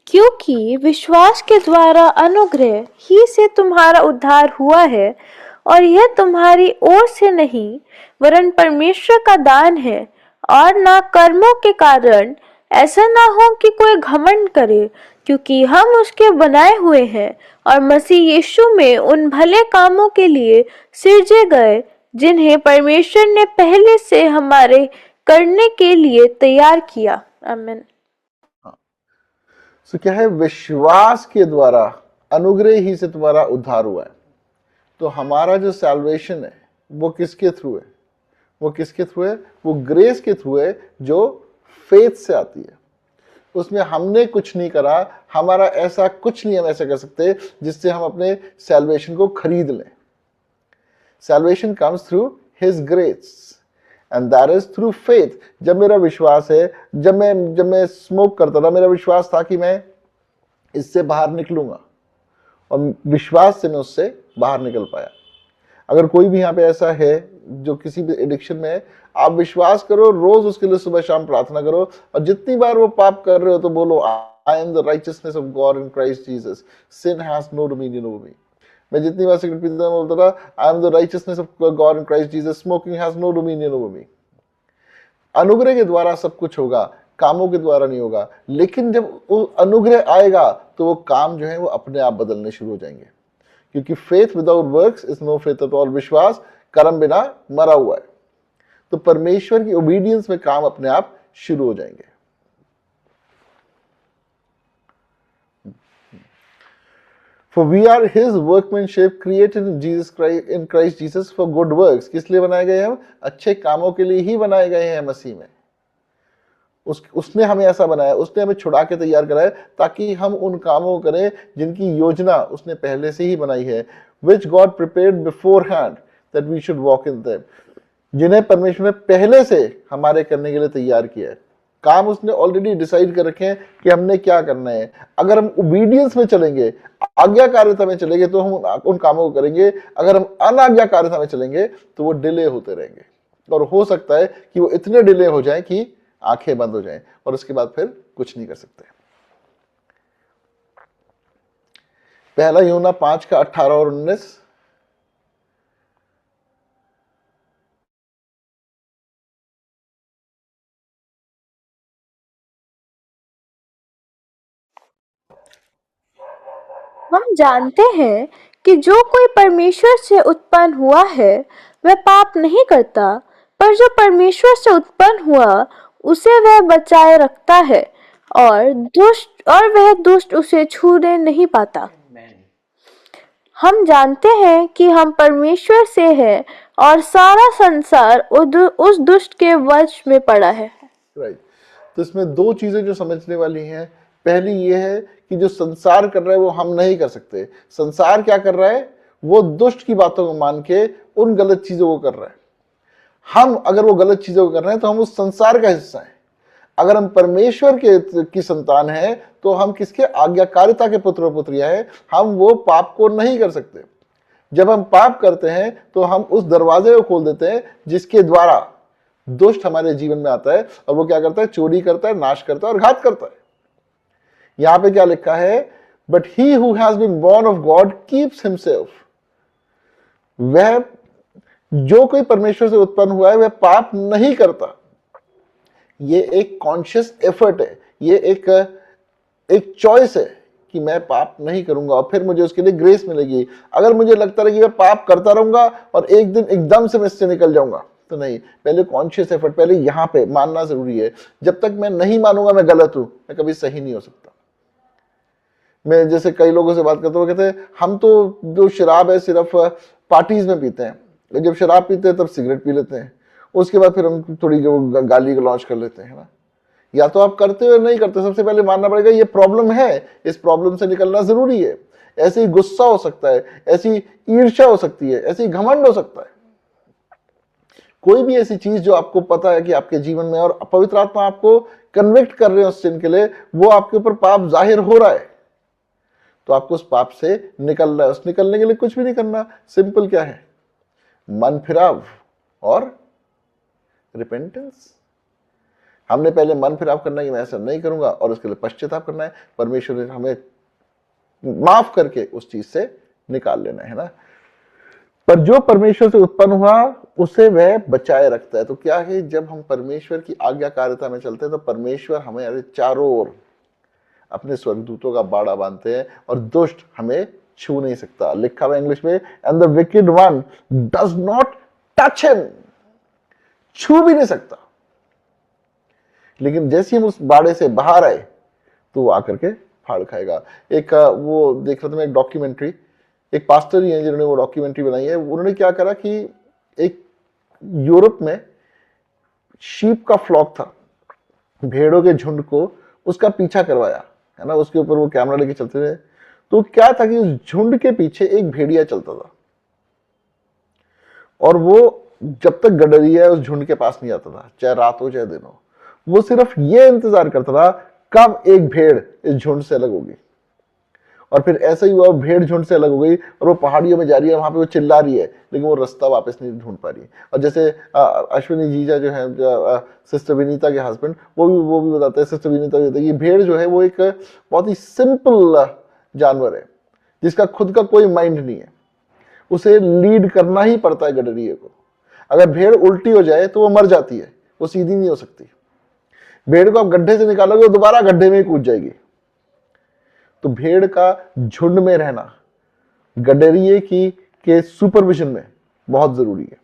क्योंकि विश्वास के द्वारा अनुग्रह ही से तुम्हारा उद्धार हुआ है, और यह तुम्हारी ओर से नहीं वरन परमेश्वर का दान है, और ना कर्मों के कारण, ऐसा ना हो कि कोई घमंड करे, क्योंकि हम उसके बनाए हुए हैं और मसीह यीशु में उन भले कामों के लिए सिरजे गए जिन्हें परमेश्वर ने पहले से हमारे करने के लिए तैयार किया। आमीन। सो क्या है, विश्वास के द्वारा अनुग्रह ही से तुम्हारा उद्धार हुआ है। तो हमारा जो सैल्वेशन है वो किसके थ्रू है, वो किसके थ्रू है, वो ग्रेस के थ्रू है जो फेथ से आती है। उसमें हमने कुछ नहीं करा, हमारा ऐसा कुछ नहीं हम ऐसा कर सकते जिससे हम अपने सैल्वेशन को खरीद लें। Salvation comes through his grace and that is through faith. जब मेरा विश्वास है, जब मैं स्मोक करता था, मेरा विश्वास था कि मैं इससे बाहर निकलूंगा, और विश्वास से मैं उससे बाहर निकल पाया। अगर कोई भी यहाँ पे ऐसा है जो किसी भी एडिक्शन में है, आप विश्वास करो, रोज उसके लिए सुबह शाम प्रार्थना करो, और जितनी बार वो पाप कर रहे हो तो बोलो, I am the righteousness of God in Christ Jesus, sin has no dominion over me. मैं जितनी बार सिगरेट पीता था बोलता था, I am the righteousness of God in Christ Jesus, smoking has no dominion over me. अनुग्रह के द्वारा सब कुछ होगा, कामों के द्वारा नहीं होगा। लेकिन जब वो अनुग्रह आएगा तो वो काम जो है वो अपने आप बदलने शुरू हो जाएंगे, क्योंकि faith without works is no faith at all. विश्वास कर्म बिना मरा हुआ है। तो परमेश्वर की ओबीडियंस में काम अपने आप शुरू हो जाएंगे। For we are His workmanship created in Christ Jesus for good works. किस लिए बनाए गए हैं हम? अच्छे कामों के लिए ही बनाए गए हैं मसीह में। उसने हमें ऐसा बनाया, उसने हमें छुड़ा के तैयार कराया ताकि हम उन कामों को करें जिनकी योजना उसने पहले से ही बनाई है। Which God prepared beforehand that we should walk in them. जिन्हें परमेश्वर ने पहले से हमारे करने के लिए तैयार किया है। काम उसने ऑलरेडी डिसाइड कर रखे हैं कि हमने क्या करना है। अगर हम ओबीडियंस में चलेंगे, आज्ञाकारिता में चलेंगे, तो हम उन कामों को करेंगे। अगर हम अनाज्ञाकारिता में चलेंगे तो वो डिले होते रहेंगे, और हो सकता है कि वो इतने डिले हो जाएं कि आंखें बंद हो जाएं, और उसके बाद फिर कुछ नहीं कर सकते। पहला यूहन्ना 5 का 18 और 19। हम जानते हैं कि जो कोई परमेश्वर से उत्पन्न हुआ है वह पाप नहीं करता, पर जो परमेश्वर से उत्पन्न हुआ उसे वह बचाए रखता है और वह दुष्ट उसे छूने नहीं पाता। हम जानते हैं कि हम परमेश्वर से हैं और सारा संसार उस दुष्ट के वश में पड़ा है। राइट। तो इसमें दो चीजें जो समझने वाली हैं, पहली ये है कि जो संसार कर रहा है वो हम नहीं कर सकते। संसार क्या कर रहा है, वो दुष्ट की बातों को मान के उन गलत चीजों को कर रहा है। हम अगर वो गलत चीजों को कर रहे हैं तो हम उस संसार का हिस्सा हैं। अगर हम परमेश्वर की संतान हैं तो हम किसके आज्ञाकारिता के पुत्र और पुत्रियां हैं, हम वो पाप को नहीं कर सकते। जब हम पाप करते हैं तो हम उस दरवाजे को खोल देते हैं जिसके द्वारा दुष्ट हमारे जीवन में आता है, और वो क्या करता है, चोरी करता है, नाश करता है और घात करता है। यहां पे क्या लिखा है, but he who has been born of God keeps himself. वह जो कोई परमेश्वर से उत्पन्न हुआ है वह पाप नहीं करता। ये एक कॉन्शियस एफर्ट है, ये एक चॉइस है कि मैं पाप नहीं करूंगा और फिर मुझे उसके लिए ग्रेस मिलेगी। अगर मुझे लगता है कि मैं पाप करता रहूंगा और एक दिन एकदम से मैं इससे निकल जाऊंगा, तो नहीं। पहले कॉन्शियस एफर्ट, पहले यहां पे मानना जरूरी है। जब तक मैं नहीं मानूंगा मैं गलत हूं, मैं कभी सही नहीं हो सकता। मैं जैसे कई लोगों से बात करता हूँ, कहते हैं हम तो जो शराब है सिर्फ पार्टीज में पीते हैं, जब शराब पीते हैं तब सिगरेट पी लेते हैं, उसके बाद फिर हम थोड़ी गाली लॉन्च कर लेते हैं ना। या तो आप करते हो या नहीं करते। सबसे पहले मानना पड़ेगा ये प्रॉब्लम है, इस प्रॉब्लम से निकलना जरूरी है। ऐसे ही गुस्सा हो सकता है, ऐसी ईर्ष्या हो सकती है, ऐसी घमंड हो सकता है। कोई भी ऐसी चीज जो आपको पता है कि आपके जीवन में और पवित्र आत्मा आपको कन्विक्ट कर रहे हैं उस sin के लिए, वो आपके ऊपर पाप जाहिर हो रहा है, तो आपको उस पाप से निकलना है। उस निकलने के लिए कुछ भी नहीं करना, सिंपल क्या है, मन फिराव और रिपेंटेंस। हमने पहले मन फिराव करना है कि मैं ऐसा नहीं करूंगा, और उसके लिए पश्चाताप करना है। परमेश्वर ने हमें माफ करके उस चीज से निकाल लेना है ना। पर जो परमेश्वर से उत्पन्न हुआ उसे वह बचाए रखता है। तो क्या है, जब हम परमेश्वर की आज्ञाकारिता में चलते हैं तो परमेश्वर हमें चारों ओर अपने स्वर्गदूतों का बाड़ा बांधते हैं और दुष्ट हमें छू नहीं सकता। लिखा हुआ इंग्लिश में, and the wicked one does not touch him, छू भी नहीं सकता। लेकिन जैसे हम उस बाड़े से बाहर आए तो वो आकर के फाड़ खाएगा। एक वो देख रहा था मैं, एक डॉक्यूमेंट्री, एक पास्टर ही है जिन्होंने वो डॉक्यूमेंट्री बनाई है। उन्होंने क्या करा कि एक यूरोप में शीप का फ्लॉक था, भेड़ों के झुंड को उसका पीछा करवाया है ना, उसके ऊपर वो कैमरा लेके चलते थे। तो क्या था कि उस झुंड के पीछे एक भेड़िया चलता था, और वो जब तक गडरिया उस झुंड के पास नहीं आता था, चाहे रात हो चाहे दिन हो, वो सिर्फ ये इंतजार करता था कब एक भेड़ इस झुंड से अलग होगी। और फिर ऐसा ही हुआ, भेड़ झुंड से अलग हो गई और वो पहाड़ियों में जा रही है, वहां पे वो चिल्ला रही है, लेकिन वो रास्ता वापस नहीं ढूंढ पा रही है। और जैसे अश्विनी जीजा जो है, सिस्टर विनीता के हस्बैंड, वो भी बताते हैं, सिस्टर विनीता भी बताते हैं, ये भेड़ जो है वो एक बहुत ही सिंपल जानवर है जिसका खुद का कोई माइंड नहीं है। उसे लीड करना ही पड़ता है गडरिए को। अगर भेड़ उल्टी हो जाए तो वो मर जाती है, वो सीधी नहीं हो सकती। भेड़ को आप गड्ढे से निकालोगे वो दोबारा गड्ढे में ही कूद जाएगी। तो भेड़ का झुंड में रहना गडरिए के सुपरविजन में बहुत जरूरी है।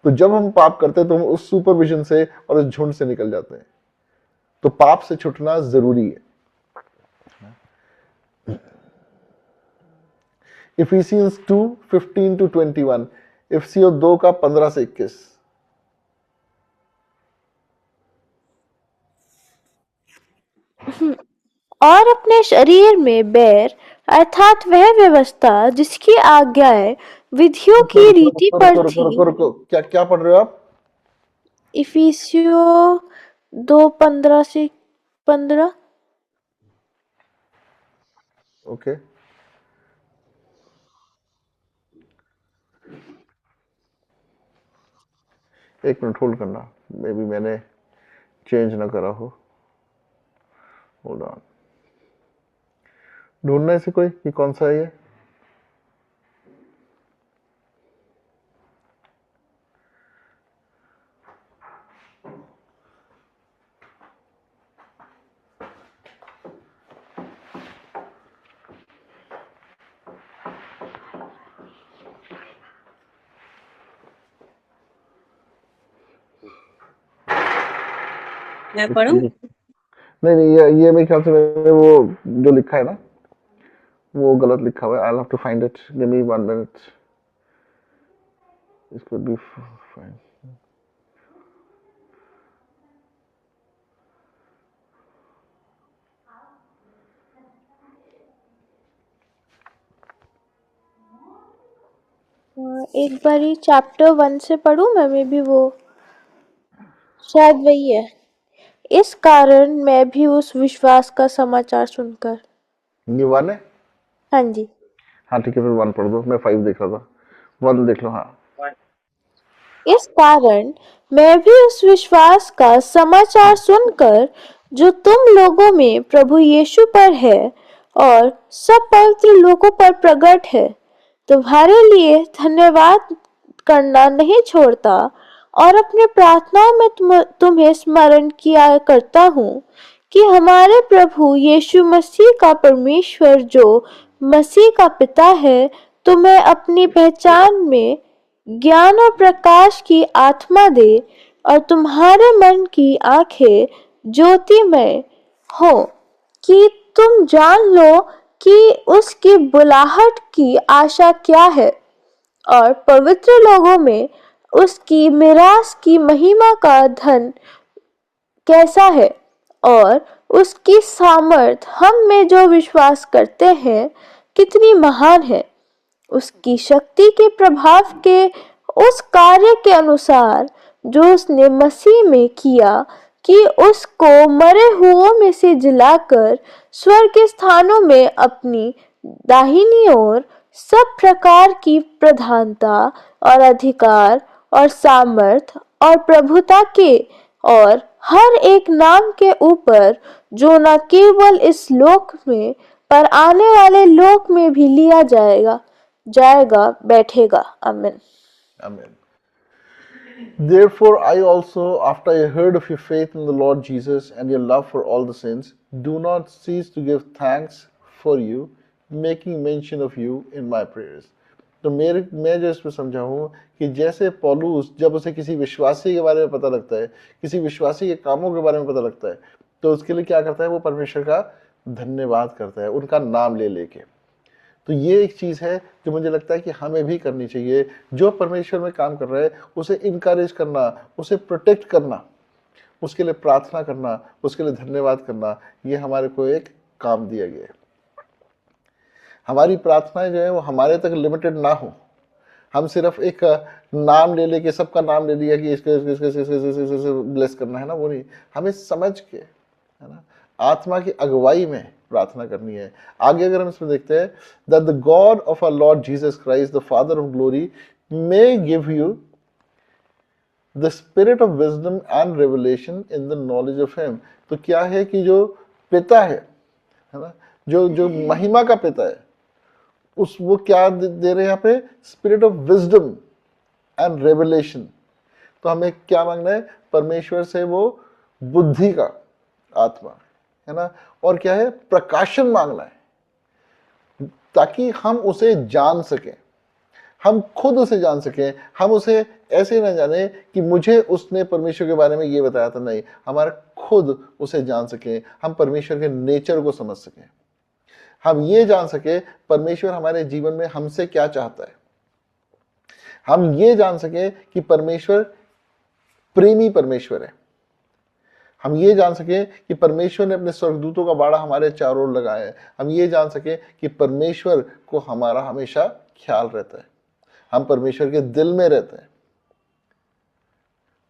तो जब हम पाप करते हैं तो हम उस सुपरविजन से और उस झुंड से निकल जाते हैं। तो पाप से छुटना जरूरी है। इफिसियंस 2:15-21, इफिसियों 2 का 15 से 21। और अपने शरीर में बैर अर्थात वह व्यवस्था जिसकी आज्ञाएं विधियों की रीति पर थी। क्या क्या पढ़ रहे हो आप? इफिसियों 2:15 से 15। ओके, एक मिनट होल्ड करना, मे बी मैंने चेंज ना करा हो। होल्ड ऑन, ढूंढना इसे कोई कि कौन सा है ये। मैं पढ़ूं? नहीं नहीं, ये मेरे ख्याल से मैंने वो जो लिखा है ना वो गलत लिखा हुआ है. I have to find it. Give me 1 minute. This could be fine. एक बारी चैप्टर 1 से पढ़ूं मैं, मे भी वो शायद वही है. इस कारण मैं भी उस विश्वास का समाचार सुनकर. ये 1 है. हाँ जी. हाँ ठीक है, फिर 1 पढ़ दो. मैं 5 देख रहा था. 1 देख लो. हाँ. इस कारण मैं भी उस विश्वास का समाचार सुनकर जो तुम लोगों में प्रभु यीशु पर है और सब पवित्र लोगों पर प्रकट है, तुम्हारे लिए धन्यवाद करना नहीं छोड़ता और अपने प्रार्थनाओं में तुम्हें स्मरण किया करता हूँ कि हमारे प्रभु यीशु मसीह का परमेश्वर जो मसीह का पिता है, तुम्हें अपनी पहचान में ज्ञान और प्रकाश की आत्मा दे और तुम्हारे मन की आंखें ज्योतिमय हो कि तुम जान लो कि उसकी बुलाहट की आशा क्या है और पवित्र लोगों में उसकी मिरास की महिमा का धन कैसा है और उसकी सामर्थ हम में जो विश्वास करते हैं कितनी महान है. उसकी शक्ति के प्रभाव के उस कार्य के अनुसार जो उसने मसीह में किया कि उसको मरे हुओं में से जिलाकर स्वर्ग के स्थानों में अपनी दाहिनी ओर सब प्रकार की प्रधानता और अधिकार और सामर्थ और प्रभुता के और हर एक नाम के ऊपर जो न केवल इस लोक में पर आने वाले लोक में भी लिया जाएगा बैठेगा. आमीन. Amen. Therefore, I also, after I heard of your faith in the Lord Jesus and your love for all the saints, do not cease to give thanks for you, making mention of you in my prayers. तो मैं जो इसमें समझा हूँ कि जैसे पौलुस जब उसे किसी विश्वासी के बारे में पता लगता है, किसी विश्वासी के कामों के बारे में पता लगता है, तो उसके लिए क्या करता है, वो परमेश्वर का धन्यवाद करता है, उनका नाम ले लेके. तो ये एक चीज़ है जो मुझे लगता है कि हमें भी करनी चाहिए. जो परमेश्वर में काम कर रहा है उसे इनकरेज करना, उसे प्रोटेक्ट करना, उसके लिए प्रार्थना करना, उसके लिए धन्यवाद करना, ये हमारे को एक काम दिया गया है. हमारी प्रार्थनाएं जो है वो हमारे तक लिमिटेड ना हो. हम सिर्फ एक नाम ले लेके, सबका नाम ले लिया कि इसको ब्लेस करना है ना, वो नहीं. हमें समझ के, है ना, आत्मा की अगुवाई में प्रार्थना करनी है. आगे अगर हम इसमें देखते हैं, that the God of our Lord Jesus Christ, the Father of glory, may give you the spirit of wisdom and revelation in the knowledge of him. तो क्या है कि जो पिता है ना, जो महिमा का पिता है, वो क्या दे रहे हैं यहाँ पे, spirit of wisdom and revelation. तो हमें क्या मांगना है, परमेश्वर से वो बुद्धि का आत्मा, है ना, और क्या है, प्रकाशन मांगना है ताकि हम उसे जान सकें, हम खुद उसे जान सकें. हम उसे ऐसे ना जाने कि मुझे उसने परमेश्वर के बारे में ये बताया था, नहीं, हमारा खुद उसे जान सकें, हम परमेश्वर के नेचर को समझ सकें, हम ये जान सके परमेश्वर हमारे जीवन में हमसे क्या चाहता है, हम ये जान सके कि परमेश्वर प्रेमी परमेश्वर है, हम ये जान सके कि परमेश्वर ने अपने स्वर्गदूतों का बाड़ा हमारे चारों ओर लगाया है, हम ये जान सके कि परमेश्वर को हमारा हमेशा ख्याल रहता है, हम परमेश्वर के दिल में रहते हैं,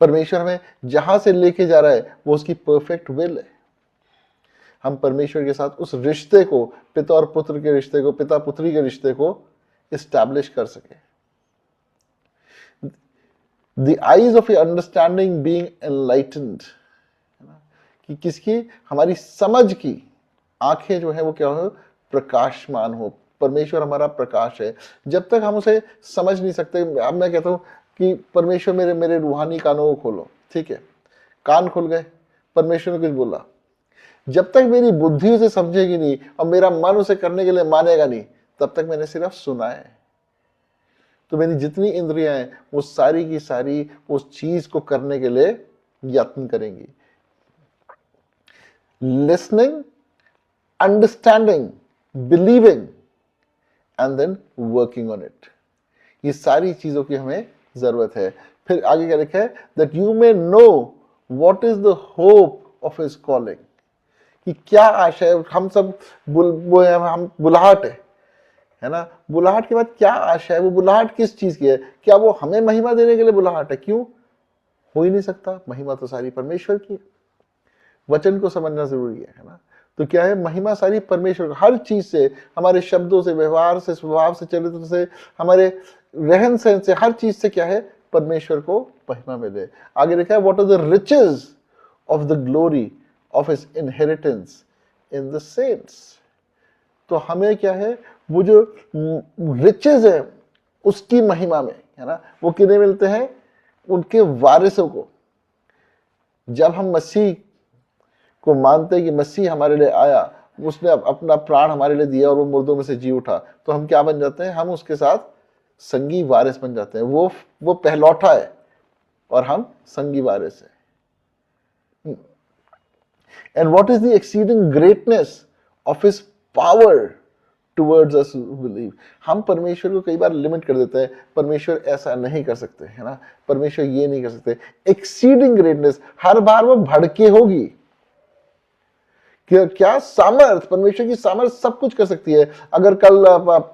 परमेश्वर हमें जहां से लेके जा रहा है वो उसकी परफेक्ट विल है. हम परमेश्वर के साथ उस रिश्ते को, पिता और पुत्र के रिश्ते को, पिता पुत्री के रिश्ते को इस्टेब्लिश कर सके. The eyes of your understanding being enlightened, कि किसकी, हमारी समझ की आंखें जो है वो क्या हो, प्रकाशमान हो. परमेश्वर हमारा प्रकाश है. जब तक हम उसे समझ नहीं सकते, अब मैं कहता हूं कि परमेश्वर मेरे रूहानी कानों को खोलो, ठीक है, कान खुल गए, परमेश्वर ने कुछ बोला, जब तक मेरी बुद्धि उसे समझेगी नहीं और मेरा मन उसे करने के लिए मानेगा नहीं, तब तक मैंने सिर्फ सुना है. तो मेरी जितनी इंद्रियां हैं वो सारी की सारी उस चीज को करने के लिए यत्न करेंगी. listening, understanding, believing and then working on it. ये सारी चीजों की हमें जरूरत है। फिर आगे क्या लिखा है, that you may know what is the hope of his calling, कि क्या आशा है। हम सब हम बुलाहट है ना, बुलाहट के बाद क्या आशा है, वो बुलाहट किस चीज की है? क्या वो हमें महिमा देने के लिए बुलाहट है? क्यों? हो ही नहीं सकता, महिमा तो सारी परमेश्वर की है। वचन को समझना जरूरी है ना। तो क्या है, महिमा सारी परमेश्वर, हर चीज से, हमारे शब्दों से, व्यवहार से, स्वभाव से, चरित्र से, हमारे रहन सहन से, हर चीज से क्या है, परमेश्वर को महिमा मिले। आगे लिखा है, what are the riches of the glory of his inheritance in the saints. तो हमें क्या है, वो जो रिचेस है उसकी महिमा में, है ना, वो किन्हें मिलते हैं? उनके वारिसों को। जब हम मसीह को मानते हैं कि मसीह हमारे लिए आया, उसने अपना प्राण हमारे लिए दिया और वो मुर्दों में से जी उठा, तो हम क्या बन जाते हैं? हम उसके साथ संगी वारिस बन जाते हैं। वो पहलौठा है और हम संगी वारिस है। And what is the exceeding greatness of his power towards us who believe. हम परमेश्वर को कई बार लिमिट कर देते हैं, परमेश्वर ऐसा नहीं कर सकते, है ना, परमेश्वर ये नहीं कर सकते। एक्सीडिंग ग्रेटनेस, हर बार वो भड़के होगी। क्या सामर्थ, परमेश्वर की सामर्थ सब कुछ कर सकती है। अगर कल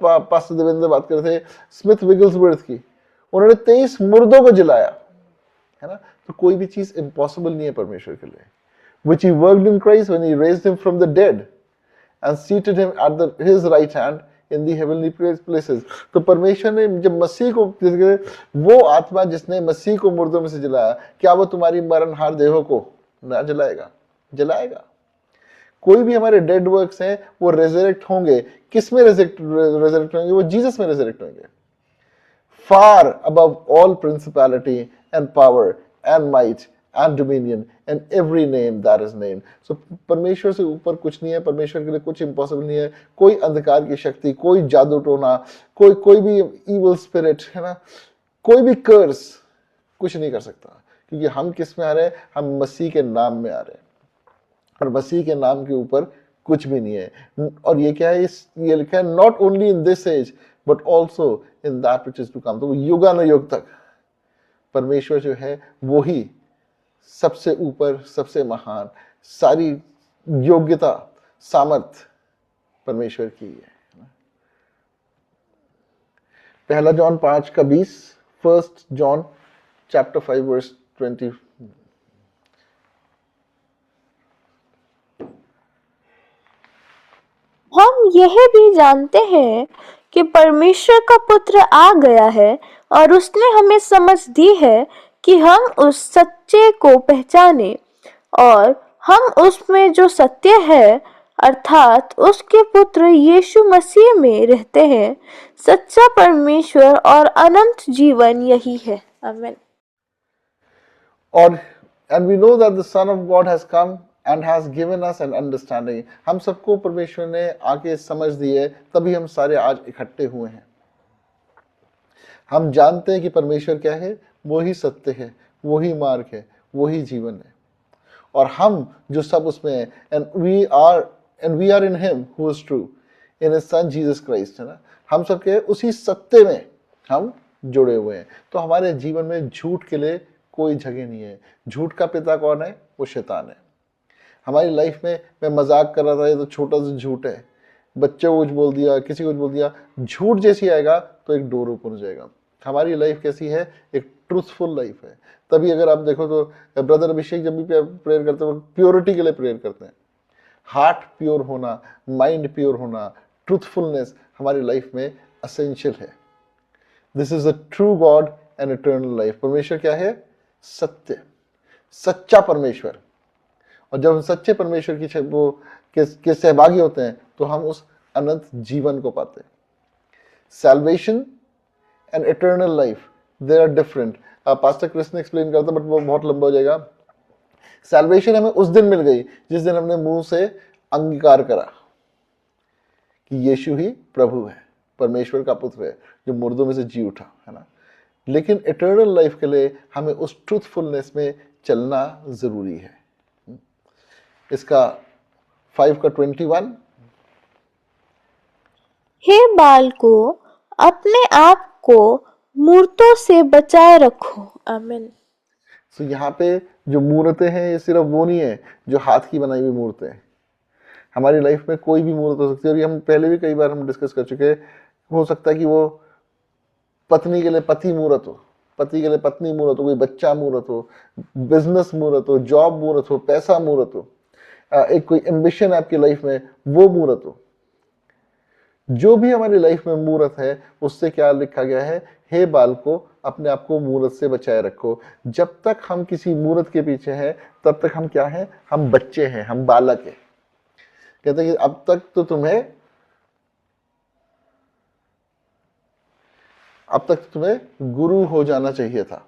पास्टर देवेंद्र बात कर रहे थे स्मिथ विगल्सवर्थ की, उन्होंने 23 मुर्दों को जलाया, है ना, तो कोई भी चीज इम्पॉसिबल नहीं है परमेश्वर के लिए। Which he worked in Christ when he raised him from the dead and seated him at his right hand in the heavenly places. तो परमेश्वर ने जब मसीह को, वो आत्मा जिसने मसीह को मुर्दों में से जलाया, क्या वो तुम्हारी मरणहार देहों को ना जलाएगा? जलाएगा। कोई भी हमारे डेड वर्क्स हैं वो रेजरेक्ट होंगे। किस में रेजरेक्ट होंगे? वो जीसस में रेजरेक्ट होंगे। Far above all principality and power and might and dominion and every name that is named. So परमेश्वर से ऊपर कुछ नहीं है, परमेश्वर के लिए कुछ इम्पॉसिबल नहीं है। कोई अंधकार की शक्ति, कोई जादू टोना, कोई भी इविल स्पिरिट, है ना, कोई भी कर्स कुछ नहीं कर सकता, क्योंकि हम किस में आ रहे हैं? हम मसीह के नाम में आ रहे हैं, और मसीह के नाम के ऊपर कुछ भी नहीं है। और ये क्या है? ये लिखा है, not only in this age but also in that which is to come. तो युगानुयुग तक परमेश्वर जो है वो ही सबसे ऊपर, सबसे महान, सारी योग्यता, सामर्थ परमेश्वर की है। पहला जॉन 5:20, 1 जॉन chapter 5 verse 20। हम यह भी जानते हैं कि परमेश्वर का पुत्र आ गया है और उसने हमें समझ दी है कि हम उस सच्चे को पहचाने, और हम उसमें जो सत्य है अर्थात उसके पुत्र यीशु मसीह में रहते हैं। सच्चा परमेश्वर और अनंत जीवन यही है। आमीन। और and we know that the Son of God has come and has given us an understanding। हम सबको परमेश्वर ने आके समझ दी है, तभी हम सारे आज इकट्ठे हुए हैं। हम जानते हैं कि परमेश्वर क्या है, वो ही सत्य है, वो ही मार्ग है, वो ही जीवन है, और हम जो सब उसमें हैं। and we are in him who is true, in his son Jesus Christ, है ना। हम सब के उसी सत्य में हम जुड़े हुए हैं। तो हमारे जीवन में झूठ के लिए कोई जगह नहीं है। झूठ का पिता कौन है? वो शैतान है। हमारी लाइफ में, मैं मजाक कर रहा था, ये तो छोटा सा झूठ है, बच्चे को कुछ बोल दिया, किसी को कुछ बोल दिया, झूठ जैसी आएगा तो एक डोर ओपन हो जाएगा। हमारी लाइफ कैसी है? एक ट्रूथफुल लाइफ है। तभी अगर आप देखो तो ब्रदर अभिषेक जब भी प्रेयर करते हैं, प्योरिटी के लिए प्रेयर करते हैं। हार्ट प्योर होना, माइंड प्योर होना, ट्रूथफुलनेस हमारी लाइफ में असेंशियल है। This is a true God and eternal life. परमेश्वर क्या है? सत्य, सच्चा परमेश्वर। और जब हम सच्चे परमेश्वर के सहभागी होते हैं तो हम उस अनंत जीवन को पाते हैं। Salvation and eternal life, they are different. Pastor Chris ने एक्सप्लेन करता, बट वो बहुत लंबा हो जाएगा। सैल्वेशन हमें उस दिन मिल गई जिस दिन हमने मुंह से अंगीकार करा कि यीशु ही प्रभु है, परमेश्वर का पुत्र है, जो मुर्दों में से जी उठा, है ना। लेकिन इटर्नल लाइफ के लिए हमें उस ट्रूथफुलनेस में चलना जरूरी है। इसका 5 का 21। हे बालको, अपने आप को मूर्तों से बचाए रखो। आमीन। तो यहाँ पे जो मूर्तें हैं ये सिर्फ वो नहीं है जो हाथ की बनाई हुई मूर्तें हैं। हमारी लाइफ में कोई भी मूर्त हो सकती है, और ये हम पहले भी कई बार हम डिस्कस कर चुके हैं। हो सकता है कि वो पत्नी के लिए पति मूर्त हो, पति के लिए पत्नी मूर्त हो, कोई बच्चा मूर्त हो, बिजनेस मूर्त हो, जॉब मूर्त हो, पैसा मूर्त हो, एक कोई एम्बिशन है आपकी लाइफ में, वो मूर्त हो। जो भी हमारी लाइफ में मूर्त है उससे क्या लिखा गया है, हे बालको अपने आप को मूर्त से बचाए रखो। जब तक हम किसी मूर्त के पीछे हैं तब तक हम क्या हैं, हम बच्चे हैं, हम बालक हैं। कहते हैं कि अब तक तो तुम्हें गुरु हो जाना चाहिए था।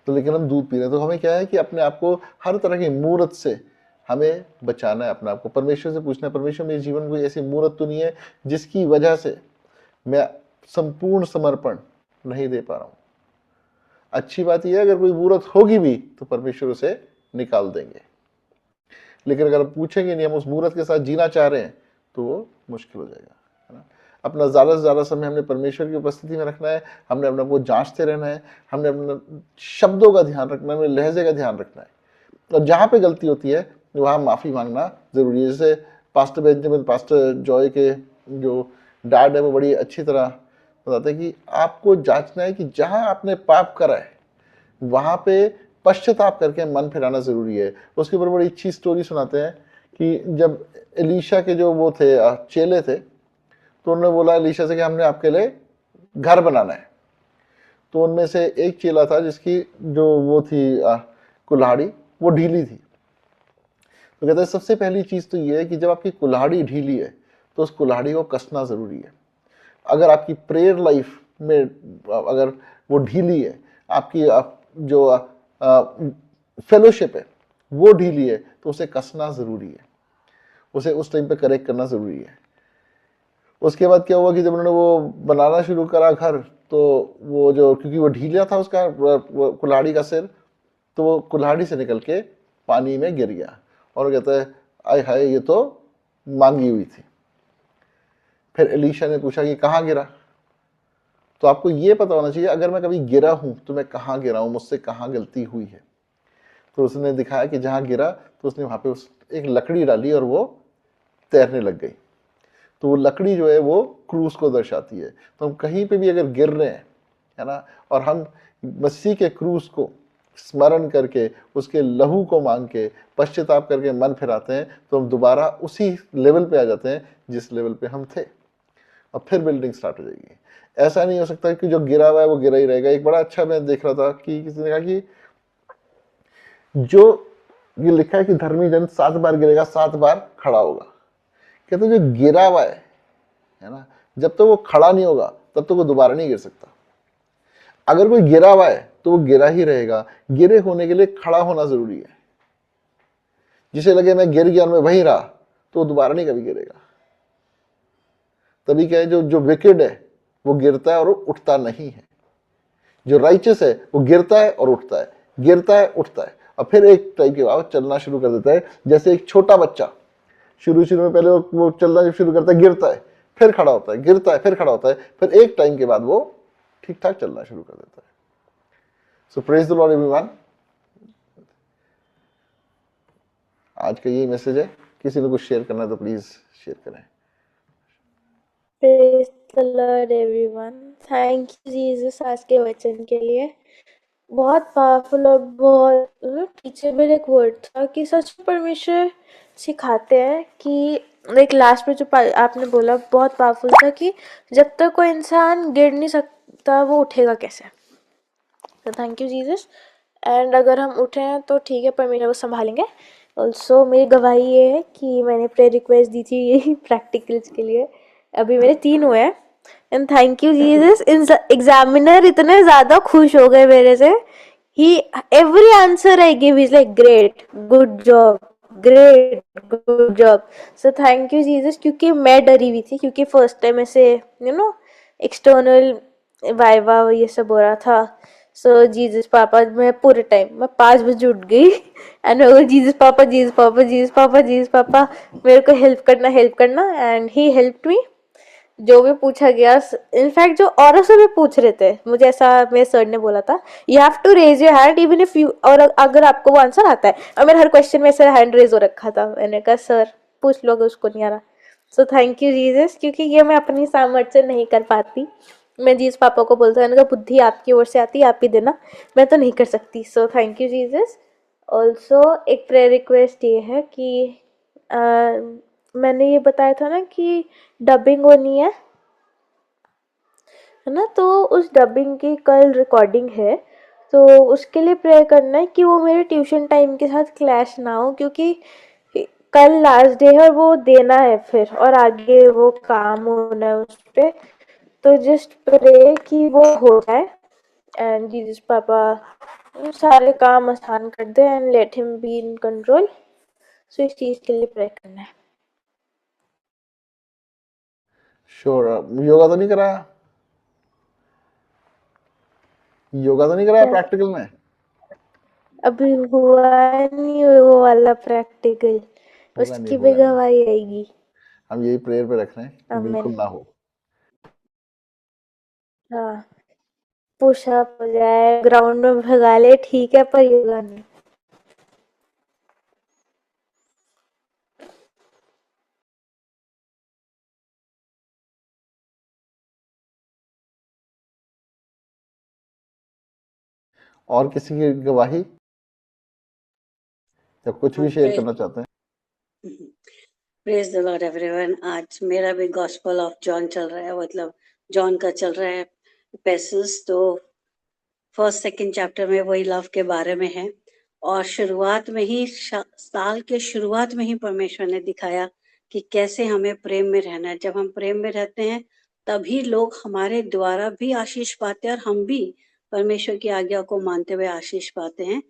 तो लेकिन हम दूध पी रहे हैं। तो हमें क्या है कि अपने आप को हर तरह की मूर्त से हमें बचाना है। अपने आप को परमेश्वर से पूछना है, परमेश्वर मेरे जीवन में कोई ऐसी मूर्त तो नहीं है जिसकी वजह से मैं संपूर्ण समर्पण नहीं दे पा रहा हूं। अच्छी बात यह है अगर कोई मूर्त होगी भी तो परमेश्वर उसे निकाल देंगे, लेकिन अगर हम पूछेंगे नहीं, हम उस मूर्त के साथ जीना चाह रहे हैं तो वो मुश्किल हो जाएगा, है ना। अपना ज़्यादा से ज़्यादा समय हमने परमेश्वर की उपस्थिति में रखना है। हमने अपने को जांचते रहना है। हमने अपने शब्दों का ध्यान रखना है, अपने लहजे का ध्यान रखना है, और जहाँ पे गलती होती है वहाँ माफ़ी मांगना ज़रूरी है। जैसे पास्टर बेंजामिन, पास्टर जॉय के जो डैड है, वो बड़ी अच्छी तरह बताते हैं कि आपको जांचना है कि जहाँ आपने पाप करा है वहाँ पे पश्चाताप करके मन फिराना ज़रूरी है। उसके ऊपर बड़ी अच्छी स्टोरी सुनाते हैं कि जब एलीशा के जो वो थे चेले थे, तो उन्होंने बोला एलीशा से कि हमने आपके लिए घर बनाना है। तो उनमें से एक चेला था जिसकी जो वो थी कुल्हाड़ी, वो ढीली थी। तो कहते हैं सबसे पहली चीज़ तो ये है कि जब आपकी कुल्हाड़ी ढीली है तो उस कुल्हाड़ी को कसना ज़रूरी है। अगर आपकी प्रेयर लाइफ में अगर वो ढीली है, आपकी जो फेलोशिप है वो ढीली है, तो उसे कसना ज़रूरी है, उसे उस टाइम पे करेक्ट करना ज़रूरी है। उसके बाद क्या हुआ कि जब उन्होंने वो बनाना शुरू करा घर, तो वो जो क्योंकि वो ढीला था उसका कुल्हाड़ी का सिर, तो वो कुल्हाड़ी से निकल के पानी में गिर गया। और वो कहता है आय हाय ये तो मांगी हुई थी। फिर एलीशा ने पूछा कि कहाँ गिरा। तो आपको ये पता होना चाहिए अगर मैं कभी गिरा हूं तो मैं कहाँ गिरा हूं, मुझसे कहाँ गलती हुई है। तो उसने दिखाया कि जहाँ गिरा तो उसने वहां पे एक लकड़ी डाली और वो तैरने लग गई। तो वो लकड़ी जो है वो क्रूस को दर्शाती है। तो हम कहीं पे भी अगर गिर रहे हैं, है ना, और हम मसीह के क्रूस को स्मरण करके उसके लहू को मांग के पश्चाताप करके मन फिराते हैं, तो हम दोबारा उसी लेवल पे आ जाते हैं जिस लेवल पे हम थे, और फिर बिल्डिंग स्टार्ट हो जाएगी। ऐसा नहीं हो सकता कि जो गिरा हुआ है वो गिरा ही रहेगा। एक बड़ा अच्छा मैं देख रहा था कि किसी ने कहा कि जो ये लिखा है कि धर्मी जन 7 बार गिरेगा 7 बार खड़ा होगा। कहते हैं जो गिरा हुआ है ना, जब तक तो वो खड़ा नहीं होगा तब तक तो वो दोबारा नहीं गिर सकता। अगर कोई गिरा हुआ है तो वो गिरा ही रहेगा। गिरे होने के लिए खड़ा होना जरूरी है। जिसे लगे मैं गिर गया और मैं वहीं रहा तो वो दोबारा नहीं कभी गिरेगा। तभी क्या है, जो विकेड है वो गिरता है और वो उठता नहीं है। जो राइचस है वो गिरता है और उठता है, गिरता है उठता है, और फिर एक टाइम के बाद चलना शुरू कर देता है। जैसे एक छोटा बच्चा शुरू में पहले वो चलना शुरू करता है, गिरता है, फिर खड़ा होता है, गिरता है, फिर खड़ा होता है, फिर एक टाइम के बाद वो ठीक ठाक चलना शुरू कर देता है। सो प्रेज द लॉर्ड एवरीवन। आज का यही मैसेज है। किसी ने कुछ शेयर करना है तो प्लीज शेयर करें। Praise the Lord everyone. Thank you Jesus आज के वचन के लिए। बहुत पावरफुल और बहुत टीचेबल एक वर्ड था कि सच में परमेश्वर सिखाते हैं कि लाइक लास्ट में जो आपने बोला बहुत पावरफुल था कि जब तक कोई इंसान गिर नहीं सकता वो उठेगा कैसे। तो थैंक यू जीसस। एंड अगर हम उठे हैं तो ठीक है, परमेश्वर वो संभालेंगे। ऑल्सो मेरी गवाही ये है कि मैंने प्रेयर रिक्वेस्ट दी थी यही प्रैक्टिकल्स के लिए, अभी मेरे 3 हुए हैं। And thank you Jesus. Examiner इतने ज़्यादा खुश हो गए मेरे से। He every answer I give is like great, good job, great, good job. So thank you Jesus, क्योंकि मैं डरी हुई थी, क्योंकि फर्स्ट टाइम ऐसे एक्सटर्नल वाइवा ये सब हो रहा था। सो जीसस पापा, मैं पूरे टाइम मैं 5 बजे उठ गई एंड मैं जीसस पापा, जीसस पापा, जीसस पापा, जीसस पापा, मेरे को हेल्प करना एंड ही हेल्प्ड मी। जो भी पूछा गया, इनफैक्ट जो औरों से भी पूछ रहे थे, मुझे ऐसा मेरे सर ने बोला था, you have to raise your hand even if you, और अगर आपको वो आंसर आता है। और मेरे हर क्वेश्चन में ऐसे हैंड रेज हो रखा था, मैंने कहा सर पूछ लो अगर उसको नहीं आ रहा। सो थैंक यू जीसस, क्योंकि ये मैं अपनी सामर्थ्य से नहीं कर पाती। मैं जीसस पापा को बोलता मैंने कहा बुद्धि आपकी ओर से आती है, आप ही देना, मैं तो नहीं कर सकती। सो थैंक यू जीसस। ऑल्सो एक प्रेयर रिक्वेस्ट ये है कि मैंने ये बताया था ना कि डबिंग होनी है ना, तो उस डबिंग की कल रिकॉर्डिंग है, तो उसके लिए प्रेयर करना है कि वो मेरे ट्यूशन टाइम के साथ क्लैश ना हो, क्योंकि कल लास्ट डे है और वो देना है फिर, और आगे वो काम होना है उस पे। तो जस्ट प्रे कि वो हो जाए एंड जीसस पापा सारे काम आसान कर दे and let him be in control. So इस चीज के लिए प्रे करना है। श्योर। योगा तो नहीं कराया? योगा तो नहीं कराया प्रैक्टिकल में? अभी हुआ नहीं वो वाला प्रैक्टिकल, होगा नहीं, उसकी भी होगा नहीं। गवाही आएगी। हम यही प्रेयर पे रख रहे हैं कि आमीन। बिल्कुल ना हो। हाँ, पुशअप हो जाए, ग्राउंड में भगा ले, ठीक है, पर योगा नहीं। और किसी की गवाही या कुछ भी शेयर करना चाहते हैं? Praise the lord everyone. आज मेरा भी गॉस्पेल ऑफ जॉन चल रहा है, मतलब जॉन का चल रहा है एपिसल्स। तो फर्स्ट सेकंड चैप्टर में वही लव के बारे में है, और शुरुआत में ही साल के शुरुआत में ही परमेश्वर ने दिखाया कि कैसे हमें प्रेम में रहना है। जब हम प्रेम में रहते हैं तभी लोग हमारे द्वारा भी आशीष पाते हैं, और हम भी परमेश्वर की आज्ञा को मानते हुए आशीष पाते हैं।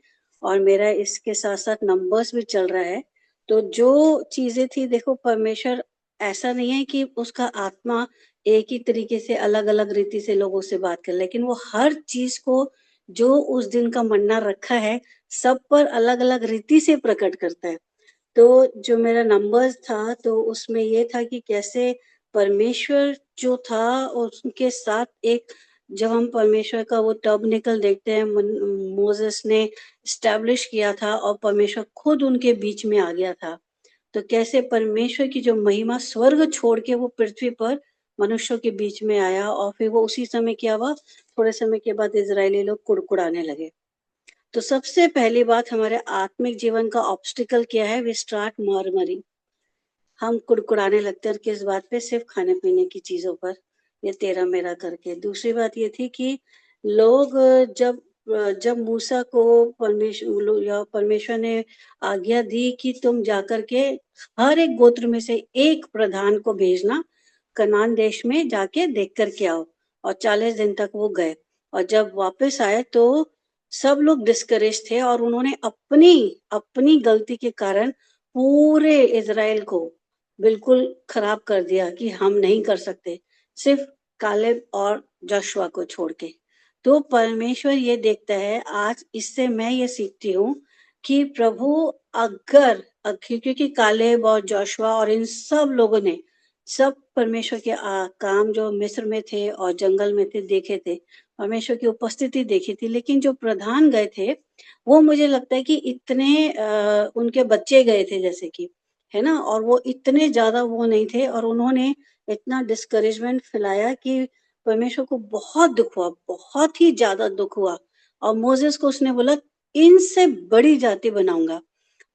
और मेरा इसके साथ साथ नंबर्स भी चल रहा है। तो जो चीजें थी, देखो परमेश्वर ऐसा नहीं है कि उसका आत्मा एक ही तरीके से अलग अलग रीति से लोगों से बात कर, लेकिन वो हर चीज को जो उस दिन का मन्ना रखा है सब पर अलग अलग रीति से प्रकट करता है। तो जो मेरा नंबर्स था, तो उसमें ये था कि कैसे परमेश्वर जो था उसके साथ एक, जब हम परमेश्वर का वो टर्बनिकल देखते हैं, मोसेस ने एस्टैब्लिश किया था और परमेश्वर खुद उनके बीच में आ गया था। तो कैसे परमेश्वर की जो महिमा स्वर्ग छोड़ के वो पृथ्वी पर मनुष्यों के बीच में आया, और फिर वो उसी समय क्या हुआ, थोड़े समय के बाद इजरायली लोग कुड़कुड़ाने लगे। तो सबसे पहली बात, हमारे आत्मिक जीवन का ऑब्स्टिकल क्या है? We start murmuring. हम कुड़कुड़ाने लगते हैं, किस बात पे? सिर्फ खाने पीने की चीजों पर, ये तेरा मेरा करके। दूसरी बात ये थी कि लोग जब मूसा को परमेश्वर ने आज्ञा दी कि तुम जाकर के हर एक गोत्र में से एक प्रधान को भेजना, कनान देश में जाके देख करके आओ। और 40 दिन तक वो गए, और जब वापस आए तो सब लोग डिस्करेज थे, और उन्होंने अपनी अपनी गलती के कारण पूरे इजराइल को बिल्कुल खराब कर दिया कि हम नहीं कर सकते, सिर्फ कालेब और जोशुआ को छोड़ के। तो परमेश्वर ये देखता है, आज इससे मैं ये सीखती हूँ कि प्रभु अगर क्योंकि कालेब और जोशुआ और इन सब लोगों ने सब परमेश्वर के काम जो मिस्र में थे और जंगल में थे देखे थे, परमेश्वर की उपस्थिति देखी थी, लेकिन जो प्रधान गए थे वो मुझे लगता है कि इतने उनके बच्चे गए थे जैसे कि, है ना, और वो इतने ज्यादा वो नहीं थे, और उन्होंने इतना डिस्करेजमेंट फैलाया कि परमेश्वर को बहुत दुख हुआ, बहुत ही ज्यादा दुख हुआ। और मोसेस को उसने बोला इनसे बड़ी जाति बनाऊंगा।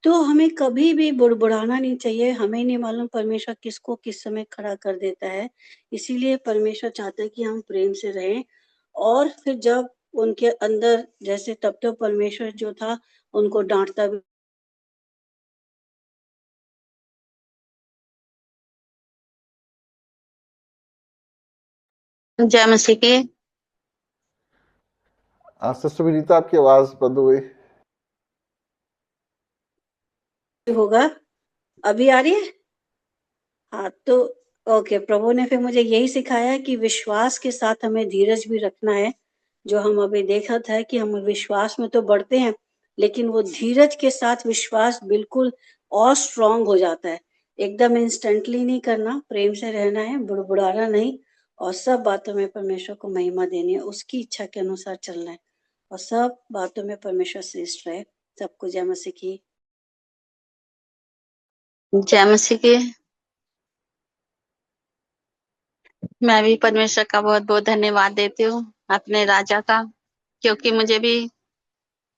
तो हमें कभी भी बुड़बुड़ाना नहीं चाहिए, हमें नहीं मालूम परमेश्वर किसको किस समय खड़ा कर देता है। इसीलिए परमेश्वर चाहता है कि हम प्रेम से रहें। और फिर जब उनके अंदर जैसे, तब तो परमेश्वर जो था उनको डांटता भी। जय मसीह के। सिस्टर विनीता, आपकी आवाज बंद हो गई। होगा, अभी आ रही है? हाँ, तो ओके, प्रभु ने फिर मुझे यही सिखाया कि विश्वास के साथ हमें धीरज भी रखना है। जो हम अभी देखा था कि हम विश्वास में तो बढ़ते हैं, लेकिन वो धीरज के साथ विश्वास बिल्कुल और स्ट्रांग हो जाता है। एकदम इंस्टेंटली नहीं करना, प्रेम से रहना है, बुड़बुड़ाना नहीं, और सब बातों में परमेश्वर को महिमा देनी है, उसकी इच्छा के अनुसार चलना है, और सब बातों में परमेश्वर श्रेष्ठ रहे। सबको जय मसीह की। जय मसीह की। मैं भी परमेश्वर का बहुत बहुत धन्यवाद देती हूँ, अपने राजा का, क्योंकि मुझे भी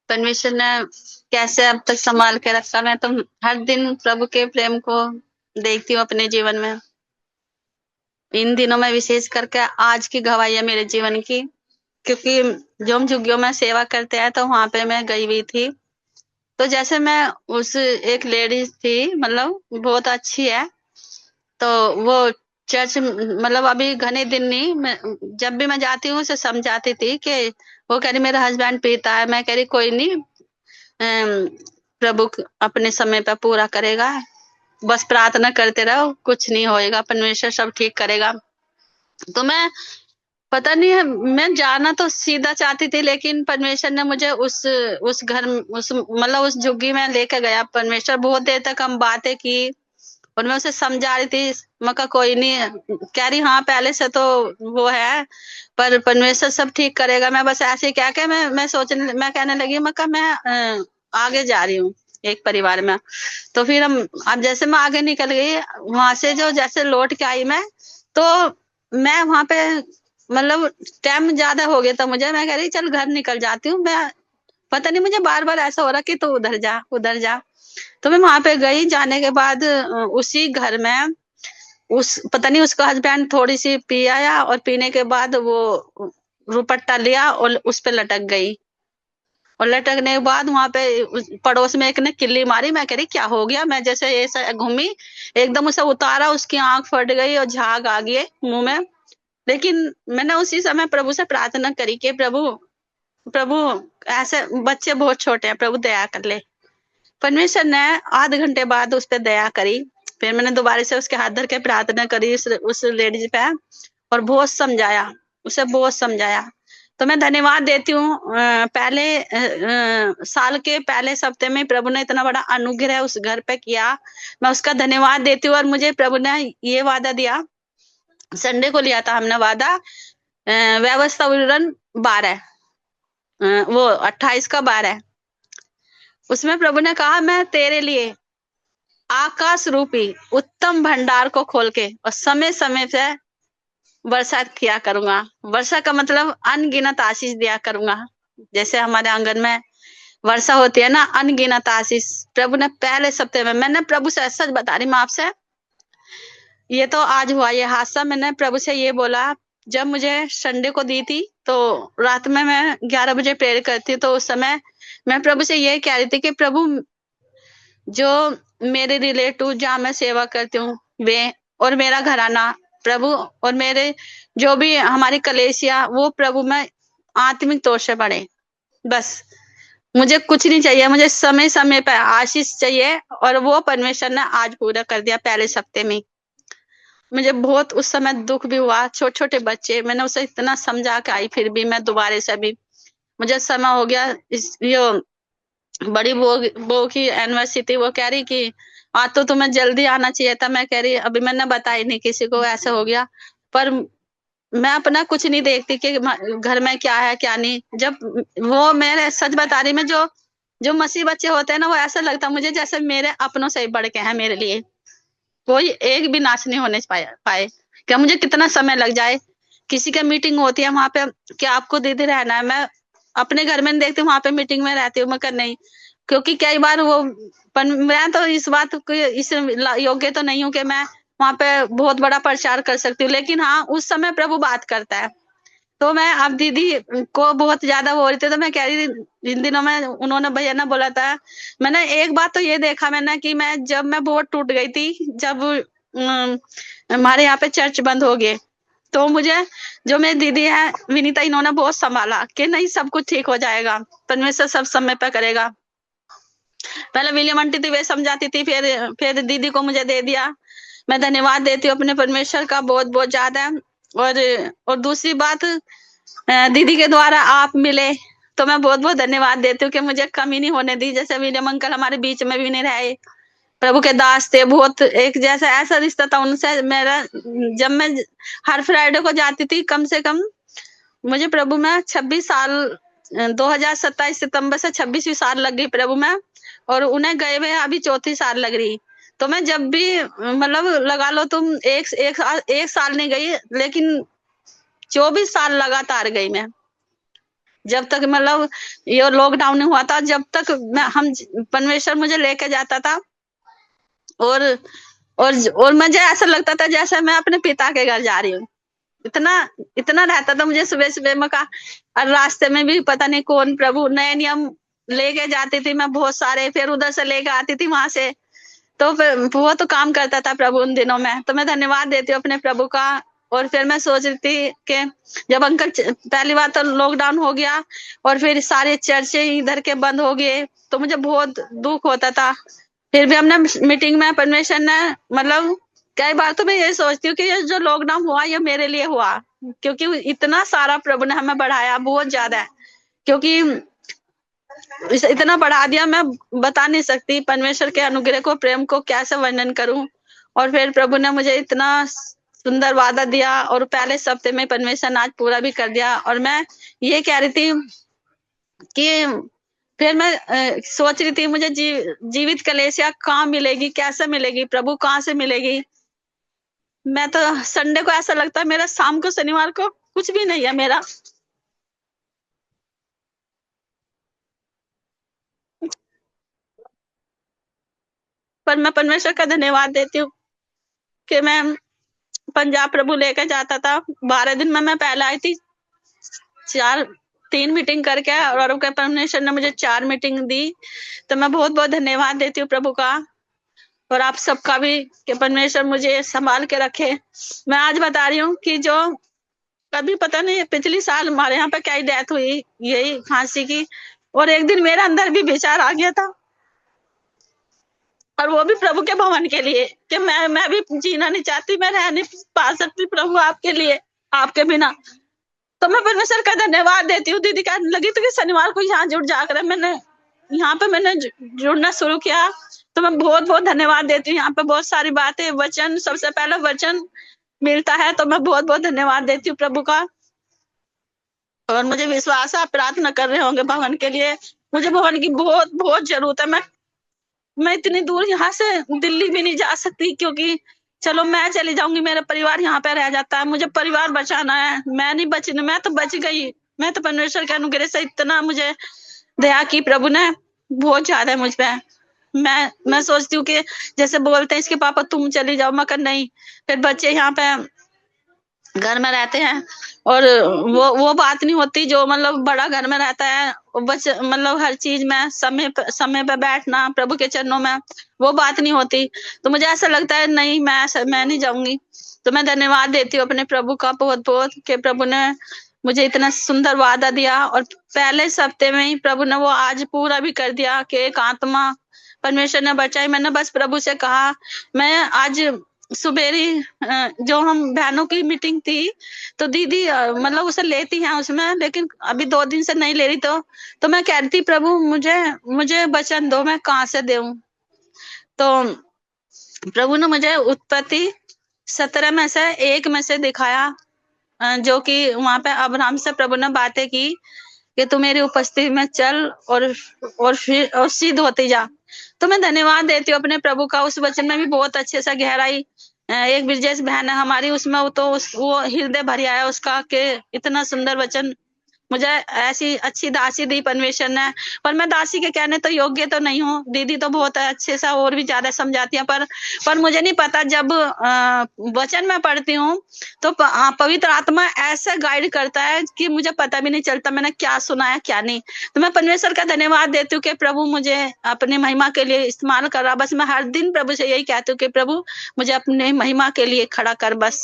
परमेश्वर ने कैसे अब तक संभाल के रखा। मैं तो हर दिन प्रभु के प्रेम को देखती हूँ अपने जीवन में। इन दिनों में विशेष करके आज की गवाही है मेरे जीवन की, क्योंकि जो हम झुग्गियों में सेवा करते हैं तो वहां पे मैं गई हुई थी। तो जैसे मैं उस एक लेडीज थी, मतलब बहुत अच्छी है, तो वो चर्च मतलब अभी घने दिन नहीं, जब भी मैं जाती हूँ उसे समझाती थी कि वो कह रही मेरा हस्बैंड पीता है। मैं कह रही कोई नहीं, प्रभु अपने समय पे पूरा करेगा, बस प्रार्थना करते रहो, कुछ नहीं होएगा, परमेश्वर सब ठीक करेगा। तो मैं पता नहीं है, मैं जाना तो सीधा चाहती थी, लेकिन परमेश्वर ने मुझे उस घर उस मतलब उस झुग्गी में लेकर गया। परमेश्वर बहुत देर तक हम बातें की और मैं उसे समझा रही थी। मैं कहा कोई नहीं, कह रही हाँ पहले से तो वो है, पर परमेश्वर सब ठीक करेगा। मैं बस ऐसे ही कह के मैं कहने लगी, मैं कहा मैं आगे जा रही हूँ एक परिवार में। तो फिर अब जैसे मैं आगे निकल गई वहां से, जो जैसे लौट के आई मैं, तो मैं वहां पे मतलब टाइम ज्यादा हो गया था मुझे। मैं कह रही चल घर निकल जाती हूँ। मैं पता नहीं मुझे बार बार ऐसा हो रहा कि तू उधर जा उधर जा। तो मैं वहां पे गई, जाने के बाद उसी घर में पता नहीं उसका हस्बैंड थोड़ी सी पी आया, और पीने के बाद वो रुपट्टा लिया और उस पे लटक गई। और लटकने के बाद वहां पे पड़ोस में एक ने किल्ली मारी। मैं कह रही क्या हो गया, मैं जैसे ऐसा घूमी, एकदम उसे उतारा, उसकी आंख फट गई और झाग आ गई मुंह में। लेकिन मैंने उसी समय प्रभु से प्रार्थना करी कि प्रभु ऐसे बच्चे बहुत छोटे हैं, प्रभु दया कर ले। परमेश्वर ने आधे घंटे बाद उस पर दया करी। फिर मैंने दोबारा से उसके हाथ धर के प्रार्थना करी उस लेडीज पे, और बहुत समझाया, उसे बहुत समझाया। तो मैं धन्यवाद देती हूँ। पहले साल के पहले हफ्ते में प्रभु ने इतना बड़ा अनुग्रह उस घर पे किया, मैं उसका धन्यवाद देती हूँ। और मुझे प्रभु ने ये वादा दिया, संडे को लिया था हमने वादा, व्यवस्था विवरण 12 वो 28 का 12, उसमें प्रभु ने कहा मैं तेरे लिए आकाश रूपी उत्तम भंडार को खोल के और समय समय से वर्षा किया करूंगा। वर्षा का मतलब अनगिनत आशीष दिया करूंगा। जैसे हमारे आंगन में वर्षा होती है ना, अनगिनत आशीष प्रभु ने पहले सप्ताह में, मैंने प्रभु से सच बता रही मैं आपसे, ये तो आज हुआ ये हादसा। मैंने प्रभु से ये बोला, जब मुझे संडे को दी थी तो रात में मैं 11 बजे प्रेयर करती, तो उस समय मैं प्रभु से ये कह रही थी कि प्रभु जो मेरे रिलेटिव जहाँ मैं सेवा करती हूँ वे, और मेरा घराना प्रभु, और मेरे जो भी हमारी कलेसिया, वो प्रभु में आत्मिक तौर से बढ़े। बस मुझे कुछ नहीं चाहिए, मुझे समय समय पर आशीष चाहिए, और वो परमेश्वर ने आज पूरा कर दिया पहले सप्ते में। मुझे बहुत उस समय दुख भी हुआ, छोटे छोटे बच्चे, मैंने उसे इतना समझा के आई, फिर भी मैं दोबारा से भी मुझे समय हो गया। बड़ी वो की एनिवर्सरी, वो कह रही कि आज तो तुम्हें जल्दी आना चाहिए था। मैं कह रही अभी मैंने बताई नहीं किसी को, ऐसा हो गया। पर मैं अपना कुछ नहीं देखती कि घर में क्या है क्या नहीं। जब वो, मैं सच बता रही, मैं जो मसीह बच्चे होते हैं ना, वो ऐसा लगता मुझे जैसे मेरे अपनों से ही बढ़ के हैं मेरे लिए। कोई एक भी नाच नहीं होने पाए क्या मुझे कितना समय लग जाए। किसी का मीटिंग होती है वहां पे, क्या आपको दीदी रहना है, मैं अपने घर में देखती हूँ, वहां पे मीटिंग में रहती हूँ, मैं कर नहीं, क्योंकि कई बार वो, पर मैं तो इस बात को इस योग्य तो नहीं हूँ कि मैं वहां पे बहुत बड़ा प्रचार कर सकती हूँ। लेकिन हाँ, उस समय प्रभु बात करता है। तो मैं अब दीदी को बहुत ज्यादा हो रही थी, तो मैं कह रही इन दिनों में उन्होंने भैया ने बोला था, मैंने एक बात तो ये देखा मैंने कि जब मैं बहुत टूट गई थी, जब हमारे यहाँ पे चर्च बंद हो गए, तो मुझे जो मेरी दीदी है विनीता, इन्होंने बहुत संभाला कि नहीं सब कुछ ठीक हो जाएगा, परमेश्वर सब समय पर करेगा। पहले विलियम आंटी थी, वे समझाती थी, फिर दीदी को मुझे दे दिया। मैं धन्यवाद देती हूँ अपने परमेश्वर का बहुत बहुत ज्यादा। और दूसरी बात, दीदी के द्वारा आप मिले, तो मैं बहुत बहुत धन्यवाद देती हूँ कि मुझे कमी नहीं होने दी। जैसे विलियम अंकल हमारे बीच में भी नहीं रहे, प्रभु के दास थे, बहुत एक जैसा ऐसा रिश्ता था उनसे मेरा। जब मैं हर फ्राइडे को जाती थी, कम से कम मुझे प्रभु में 26 साल 2027 सितंबर से 26वीं साल लग गई प्रभु में, और उन्हें गए हुए अभी 4थी साल लग रही। तो मैं जब भी मतलब लगा लो तुम एक साल नहीं गई, लेकिन 24 साल लगातार गई मैं। जब तक मतलब ये लॉकडाउन हुआ था, जब तक हम परमेश्वर मुझे लेके जाता था, और और मुझे ऐसा लगता था जैसे मैं अपने पिता के घर जा रही हूँ। इतना इतना रहता था मुझे सुबह सुबह में का। और रास्ते में भी पता नहीं कौन प्रभु नए नियम लेके जाती थी मैं बहुत सारे, फिर उधर से लेके आती थी वहां से। तो फिर वो तो काम करता था प्रभु उन दिनों में। तो मैं धन्यवाद देती हूँ अपने प्रभु का। और फिर मैं सोच रही थी कि जब अंकल पहली बार तो लॉकडाउन हो गया, और फिर सारे चर्चे इधर के बंद हो गए, तो मुझे बहुत दुख होता था। फिर भी हमने मीटिंग में परमेश्वर ने मतलब कई बार तो मैं ये सोचती हूँ कि ये जो लॉकडाउन हुआ ये मेरे लिए हुआ, क्योंकि इतना सारा प्रभु ने हमें बढ़ाया, बहुत ज्यादा है। क्योंकि इतना बढ़ा दिया, मैं बता नहीं सकती परमेश्वर के अनुग्रह को, प्रेम को कैसे वर्णन करूं। और फिर प्रभु ने मुझे इतना सुंदर वादा दिया, और पहले हफ्ते में परमेश्वर ने आज पूरा भी कर दिया। और मैं ये कह रही थी कि फिर मैं सोच रही थी मुझे जीवित कलेसिया कहाँ मिलेगी, कैसे मिलेगी, प्रभु कहाँ से मिलेगी। मैं तो संडे को ऐसा लगता है मेरा, शाम को शनिवार को कुछ भी नहीं है मेरा। पर मैं परमेश्वर का धन्यवाद देती हूँ कि मैं पंजाब प्रभु लेकर जाता था। 12 दिन में मैं पहले आई थी, 3 मीटिंग करके, और परमेश्वर ने मुझे 4 मीटिंग दी। तो मैं बहुत बहुत धन्यवाद देती हूँ प्रभु का, और आप सबका भी, कि परमेश्वर मुझे संभाल के रखे। मैं आज बता रही हूँ कि जो कभी पता नहीं पिछली साल हमारे यहाँ पे क्या डेथ हुई यही खांसी की, और एक दिन मेरे अंदर भी विचार आ गया था, और वो भी प्रभु के भवन के लिए, कि मैं भी जीना नहीं चाहती, मैं रह नहीं पा सकती प्रभु आपके लिए, आपके बिना। तो मैं परमेश्वर का धन्यवाद देती हूँ। दीदी कहने लगी तो कि शनिवार को यहाँ जुड़ जाकर मैंने यहाँ पे मैंने जुड़ना शुरू किया। तो मैं बहुत बहुत धन्यवाद देती हूँ। यहाँ पे बहुत सारी बातें, वचन, सबसे पहले वचन मिलता है, तो मैं बहुत बहुत धन्यवाद देती हूँ प्रभु का। और मुझे विश्वास है आप प्रार्थना कर रहे होंगे भवन के लिए। मुझे भवन की बहुत बहुत जरूरत है। मैं इतनी दूर यहाँ से दिल्ली भी नहीं जा सकती, क्योंकि चलो मैं चली जाऊंगी, मेरा परिवार यहाँ पे रह जाता है, मुझे परिवार बचाना है। मैं नहीं बचने, मैं तो बच गई। मैं तो परमेश्वर के अनुग्रह से इतना मुझे दया की प्रभु ने, बहुत ज्यादा है मुझ पे। मैं सोचती हूँ कि जैसे बोलते हैं इसके पापा तुम चली जाओ, मगर नहीं, फिर बच्चे यहाँ पे घर में रहते हैं, और वो बात नहीं होती जो मतलब बड़ा घर में रहता है, बस मतलब हर चीज में समय पे बैठना प्रभु के चरणों में, वो बात नहीं होती। तो मुझे ऐसा लगता है नहीं, मैं नहीं जाऊंगी। तो मैं धन्यवाद देती हूँ अपने प्रभु का बहुत बहुत, कि प्रभु ने मुझे इतना सुंदर वादा दिया, और पहले हफ्ते में ही प्रभु ने वो आज पूरा भी कर दिया, कि एक आत्मा परमेश्वर ने बचाई। मैंने बस प्रभु से कहा, मैं आज सुबेरी जो हम बहनों की मीटिंग थी, तो दीदी मतलब उसे लेती हैं उसमें, लेकिन अभी 2 दिन से नहीं ले रही। तो मैं कह रही थी प्रभु मुझे वचन दो, मैं कहाँ से दूं। तो प्रभु ने मुझे उत्पत्ति 17 में से 1 में से दिखाया, जो कि वहां पे अब्राहम से प्रभु ने बातें की कि तू मेरी उपस्थिति में चल और सिद्ध होती जा। तो मैं धन्यवाद देती हूँ अपने प्रभु का। उस वचन में भी बहुत अच्छे से गहराई, एक ब्रिजेश बहन है हमारी, उसमें वो हृदय भर आया उसका, कि इतना सुंदर वचन मुझे ऐसी अच्छी दासी दी परमेश्वर ने। पर मैं दासी के कहने तो योग्य तो नहीं हूँ, दीदी तो बहुत अच्छे से और भी ज्यादा समझाती हैं, पर मुझे नहीं पता। जब वचन में पढ़ती हूँ तो पवित्र आत्मा ऐसे गाइड करता है कि मुझे पता भी नहीं चलता मैंने क्या सुना है क्या नहीं। तो मैं परमेश्वर का धन्यवाद देती हूँ कि प्रभु मुझे अपनी महिमा के लिए इस्तेमाल कर रहा। बस मैं हर दिन प्रभु से यही कहती हूँ कि प्रभु मुझे अपने महिमा के लिए खड़ा कर, बस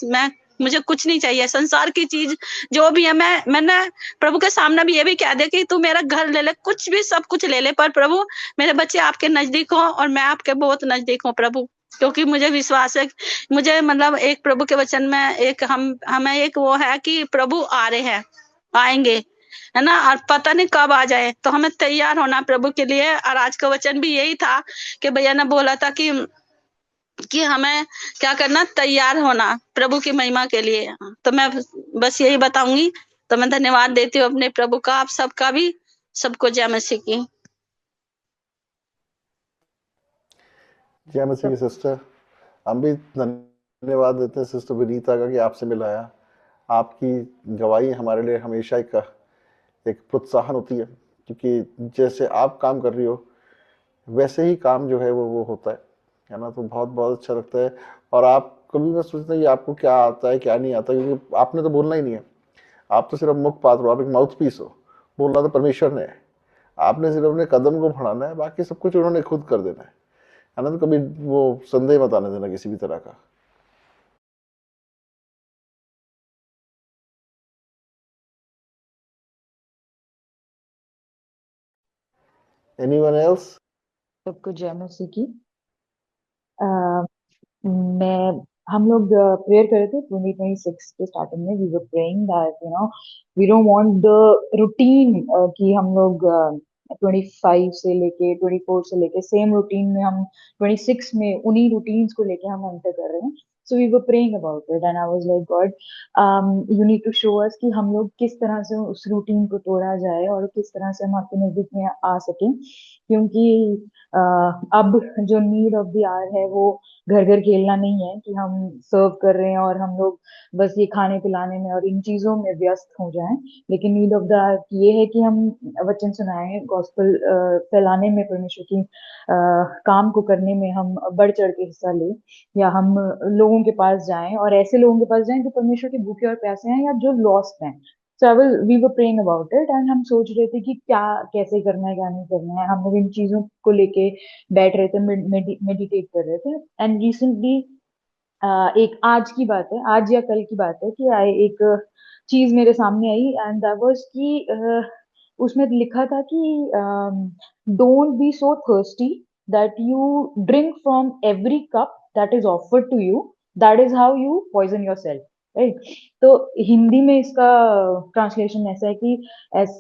मुझे कुछ नहीं चाहिए संसार की चीज जो भी है। मैंने प्रभु के सामने भी ये भी कह दे कि तू मेरा घर ले ले, कुछ भी सब कुछ ले ले, पर प्रभु मेरे बच्चे आपके नजदीक हो और मैं आपके बहुत नजदीक हूँ प्रभु। क्योंकि मुझे विश्वास है, मुझे मतलब एक प्रभु के वचन में एक हमें एक वो है कि प्रभु आ रहे हैं, आएंगे, है ना, और पता नहीं कब आ जाए। तो हमें तैयार होना प्रभु के लिए। और आज का वचन भी यही था कि भैया ने बोला था कि हमें क्या करना, तैयार होना प्रभु की महिमा के लिए। तो मैं बस यही बताऊंगी। तो मैं धन्यवाद देती हूँ अपने प्रभु का, आप सबका भी, सबको जय मसीह की। जय मसीह की सिस्टर। हम भी धन्यवाद देते हैं सिस्टर विनीता का कि आपसे मिलाया। आपकी गवाही हमारे लिए हमेशा एक प्रोत्साहन होती है, क्योंकि जैसे आप काम कर रही हो वैसे ही काम जो है वो होता है ना। तो बहुत बहुत अच्छा लगता है। और आप कभी मैं सोचता हूँ कि आपको क्या आता है क्या नहीं आता, क्योंकि आपने तो बोलना ही नहीं है। आप तो सिर्फ मुख पात्र हो, आप एक माउथ पीस हो। बोलना तो परमेश्वर ने है, आपने सिर्फ अपने कदम को बढ़ाना है, बाकी सब कुछ उन्होंने खुद कर देना है ना। तो कभी वो संदेह मत आने देना किसी भी तरह का। Anyone else? सबको जय मसीह की। अ, मैं हम लोग प्रेयर कर रहे थे 2026 के स्टार्टिंग में। We were praying that we don't want the routine कि हम लोग 25 से लेके 24 से लेके सेम रूटीन में हम 26 में उन्हीं रूटीन्स को लेके हम एंटर कर रहे हैं। So we were praying about it and I was like God you need to show us कि हम लोग किस तरह से उस रूटीन को तोड़ा जाए और किस तरह से हम आपके नजदीक में आ सकें, क्योंकि अब जो नीड ऑफ द आवर है वो घर घर खेलना नहीं है कि हम सर्व कर रहे हैं और हम लोग बस ये खाने पिलाने में और इन चीजों में व्यस्त हो जाएं। लेकिन नीड ऑफ द आवर ये है कि हम वचन सुनाएं, गॉस्पेल फैलाने में, परमेश्वर की काम को करने में हम बढ़ चढ़ के हिस्सा लें, या हम लोगों के पास जाएं और ऐसे लोगों के पास जाएं जो परमेश्वर के भूखे और प्यासे हैं या जो लॉस्ट हैं। So we were praying about it and हम सोच रहे थे कि क्या कैसे करना है क्या नहीं करना है। हम लोग इन चीजों को लेके बैठ रहे थे, मेडिटेट कर रहे थे। एंड रिसेंटली एक आज की बात है, आज या कल की बात है कि एक चीज मेरे सामने आई एंड दैट वाज कि उसमें लिखा था कि don't be so thirsty that you drink from every cup that is offered to you, that is how you poison yourself, right. तो हिंदी में इसका ट्रांसलेशन ऐसा है कि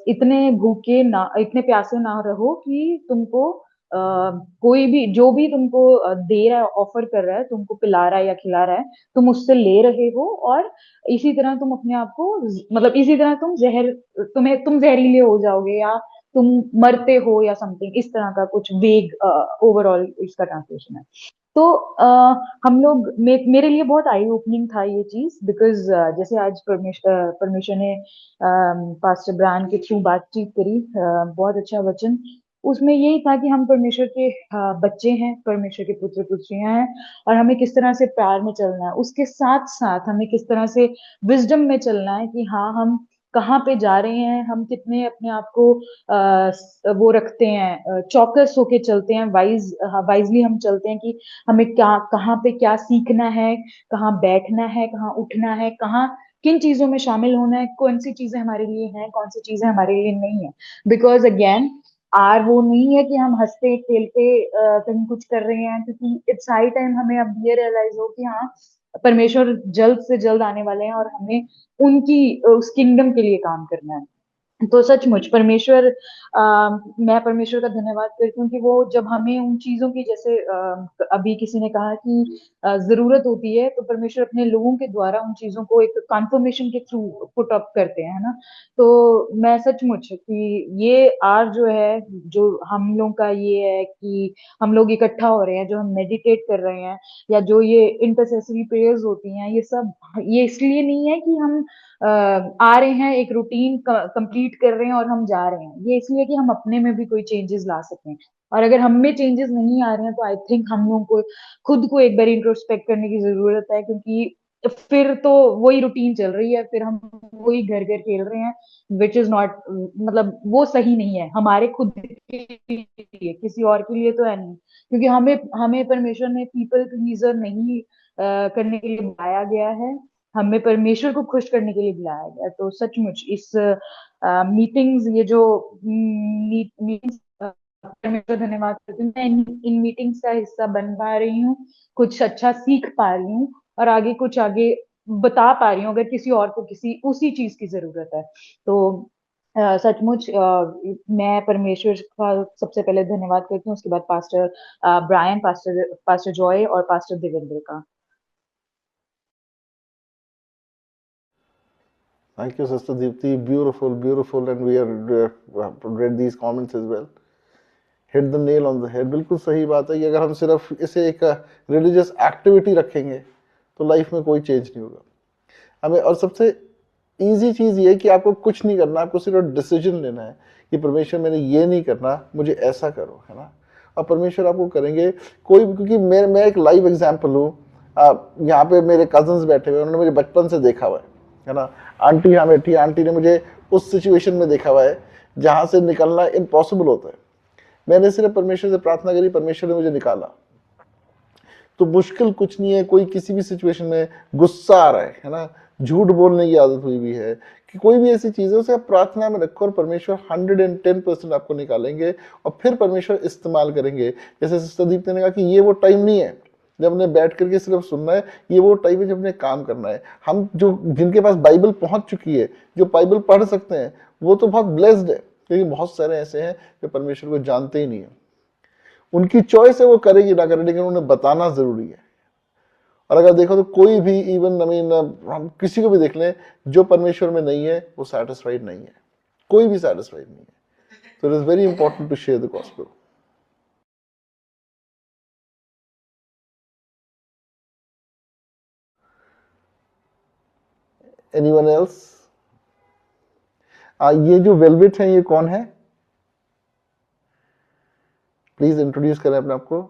इतने भूखे ना, इतने प्यासे ना रहो कि तुमको कोई भी जो भी तुमको दे रहा है, ऑफर कर रहा है, तुमको पिला रहा है या खिला रहा है, तुम उससे ले रहे हो और इसी तरह तुम अपने आप को, मतलब इसी तरह तुम जहरीले हो जाओगे या तुम मरते हो या समथिंग इस तरह का कुछ वेग ओवरऑल इसका ट्रांसलेशन है। तो हम लोग मेरे लिए बहुत आई ओपनिंग था ये चीज, बिकॉज जैसे आज परमेश्वर ने पास्टर ब्रायन के थ्रू बातचीत करी, बहुत अच्छा वचन उसमें यही था कि हम परमेश्वर के बच्चे हैं, परमेश्वर के पुत्र पुत्रियां हैं, और हमें किस तरह से प्यार में चलना है, उसके साथ साथ हमें किस तरह से विजडम में चलना है कि हाँ हम कहाँ पे जा रहे हैं, हम कितने अपने आप को वो रखते हैं, चौकस होके चलते हैं, वाइजली हम चलते हैं कि हमें क्या कहाँ पे क्या सीखना है, कहाँ बैठना है, कहाँ उठना है, कहाँ किन चीजों में शामिल होना है, कौन सी चीजें हमारे लिए हैं, कौन सी चीजें हमारे लिए नहीं है। बिकॉज अगेन आर वो नहीं है कि हम हंसते खेलते कहीं कुछ कर रहे हैं, क्योंकि इट्स हाई टाइम हमें अब ये रियलाइज हो कि हाँ परमेश्वर जल्द से जल्द आने वाले हैं और हमें उनकी उस किंगडम के लिए काम करना है। तो सचमुच मैं परमेश्वर का धन्यवाद करती हूँ कि वो जब हमें उन चीजों की, जैसे अभी किसी ने कहा कि जरूरत होती है, तो परमेश्वर अपने लोगों के द्वारा उन चीजों को एक कॉन्फर्मेशन के थ्रू पुट अप करते हैं, है ना। तो मैं सचमुच कि ये आज जो है, जो हम लोग का ये है कि हम लोग इकट्ठा हो रहे हैं, जो हम मेडिटेट कर रहे हैं, या जो ये इंटरसेसरी प्रेयर्स होती हैं, ये सब ये इसलिए नहीं है कि हम आ रहे हैं एक रूटीन कंप्लीट कर रहे हैं और हम जा रहे हैं, ये इसलिए कि हम अपने में भी कोई चेंजेस ला सकें। और अगर हम में चेंजेस नहीं आ रहे हैं तो आई थिंक हम लोगों को खुद को एक बार इंट्रोस्पेक्ट करने की जरूरत है, क्योंकि फिर तो वही रूटीन चल रही है, फिर हम वही घर घर खेल रहे हैं, विच इज नॉट, मतलब वो सही नहीं है हमारे खुद के लिए, किसी और के लिए तो है नहीं। क्योंकि हमें हमें परमेश्वर ने पीपल प्लीजर नहीं करने के लिए बुलाया गया है, हमें परमेश्वर को खुश करने के लिए बुलाया गया। तो सचमुच इस मीटिंग्स, ये जो मीटिंग्स, परमेश्वर धन्यवाद करती हूँ, मैं इन मीटिंग्स का हिस्सा बन पा रही हूँ, कुछ अच्छा सीख पा रही हूँ और आगे बता पा रही हूँ अगर किसी और को किसी उसी चीज की जरूरत है तो सचमुच मैं परमेश्वर का सबसे पहले धन्यवाद करती हूँ, उसके बाद पास्टर ब्रायन, पास्टर जॉय और पास्टर देवेंद्र का। Thank you, Sister Deepti. Beautiful, beautiful, and we have read these comments as well. Hit the nail on the head. बिल्कुल सही बात है कि अगर हम सिर्फ इसे एक रिलीजियस एक्टिविटी रखेंगे तो लाइफ में कोई चेंज नहीं होगा हमें। और सबसे इजी चीज़ ये है कि आपको कुछ नहीं करना, आपको सिर्फ डिसीजन लेना है कि परमेश्वर मैंने ये नहीं करना, मुझे ऐसा करो, है ना। और परमेश्वर आपको करेंगे कोई, क्योंकि मैं एक लाइव एग्जाम्पल हूँ। यहाँ पे मेरे कजन्स बैठे हुए, उन्होंने मुझे बचपन से देखा हुआ है ना। आंटी यहाँ बैठी, आंटी ने मुझे उस सिचुएशन में देखा हुआ है जहाँ से निकलना इम्पॉसिबल होता है। मैंने सिर्फ परमेश्वर से प्रार्थना करी, परमेश्वर ने मुझे निकाला। तो मुश्किल कुछ नहीं है। कोई किसी भी सिचुएशन में गुस्सा आ रहा है ना, झूठ बोलने की आदत हुई भी है कि कोई भी ऐसी चीज है, उसे आप प्रार्थना में रखो और परमेश्वर 110% आपको निकालेंगे और फिर परमेश्वर इस्तेमाल करेंगे। जैसे सिस्टर दीप्ति ने कहा कि ये वो टाइम नहीं है जब हमने बैठ करके सिर्फ सुनना है, ये वो टाइम है जब हमने काम करना है। हम जो जिनके पास बाइबल पहुंच चुकी है, जो बाइबल पढ़ सकते हैं, वो तो बहुत ब्लेस्ड है, क्योंकि बहुत सारे ऐसे हैं जो परमेश्वर को जानते ही नहीं है। उनकी चॉइस है वो करेगी ना करे, लेकिन उन्हें बताना जरूरी है। और अगर देखो तो कोई भी इवन हम किसी को भी देख लें जो परमेश्वर में नहीं है, वो सेटिस्फाइड नहीं है, कोई भी सेटिस्फाइड नहीं है। तो it is very important to share the gospel. Anyone else? ये जो वेलवेट है ये कौन है? प्लीज इंट्रोड्यूस करें अपने आप को।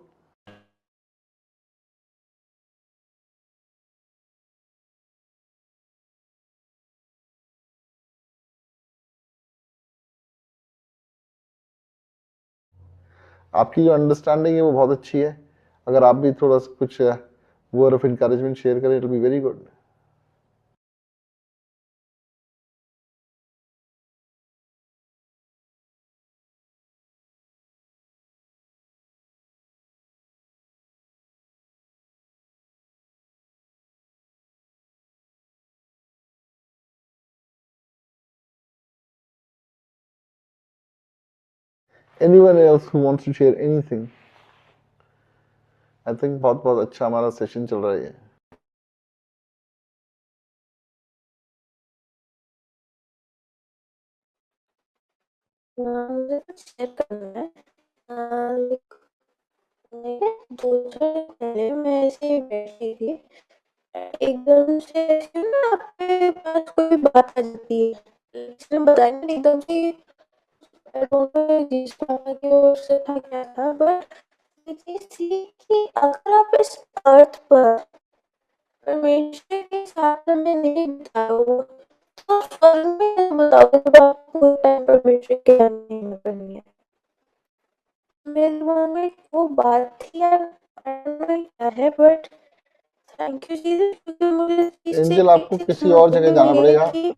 आपकी जो अंडरस्टैंडिंग है वो बहुत अच्छी है। अगर आप भी थोड़ा सा कुछ वर्ड ऑफ इंकरेजमेंट शेयर करें, it will be very good. Anyone else who wants to share anything? I think बहुत बहुत अच्छा हमारा सेशन चल रहा है। मुझे कुछ शेयर करना है। लाइक 2 साल पहले मैं ऐसे ही बैठी थी, एकदम से ऐसे ना आपके पास कोई बात आ जाती है, किसी ने बताया नहीं, एकदम से आई डोंट नो जिस पापा की ओर से था क्या था, बट ये चीज थी कि अगर आप इस अर्थ पर परमेश्वर के साथ में नहीं बिताओ तो स्वर्ग में बताओ जब आपको टाइम परमेश्वर के साथ नहीं करनी है। मेरे दिमाग में वो बात थी यार, आई डोंट नो क्या है, बट थैंक यू जीसस, क्योंकि मुझे इस चीज एंजल, आपको से किसी और जगह जाना ये पड़ेगा। कि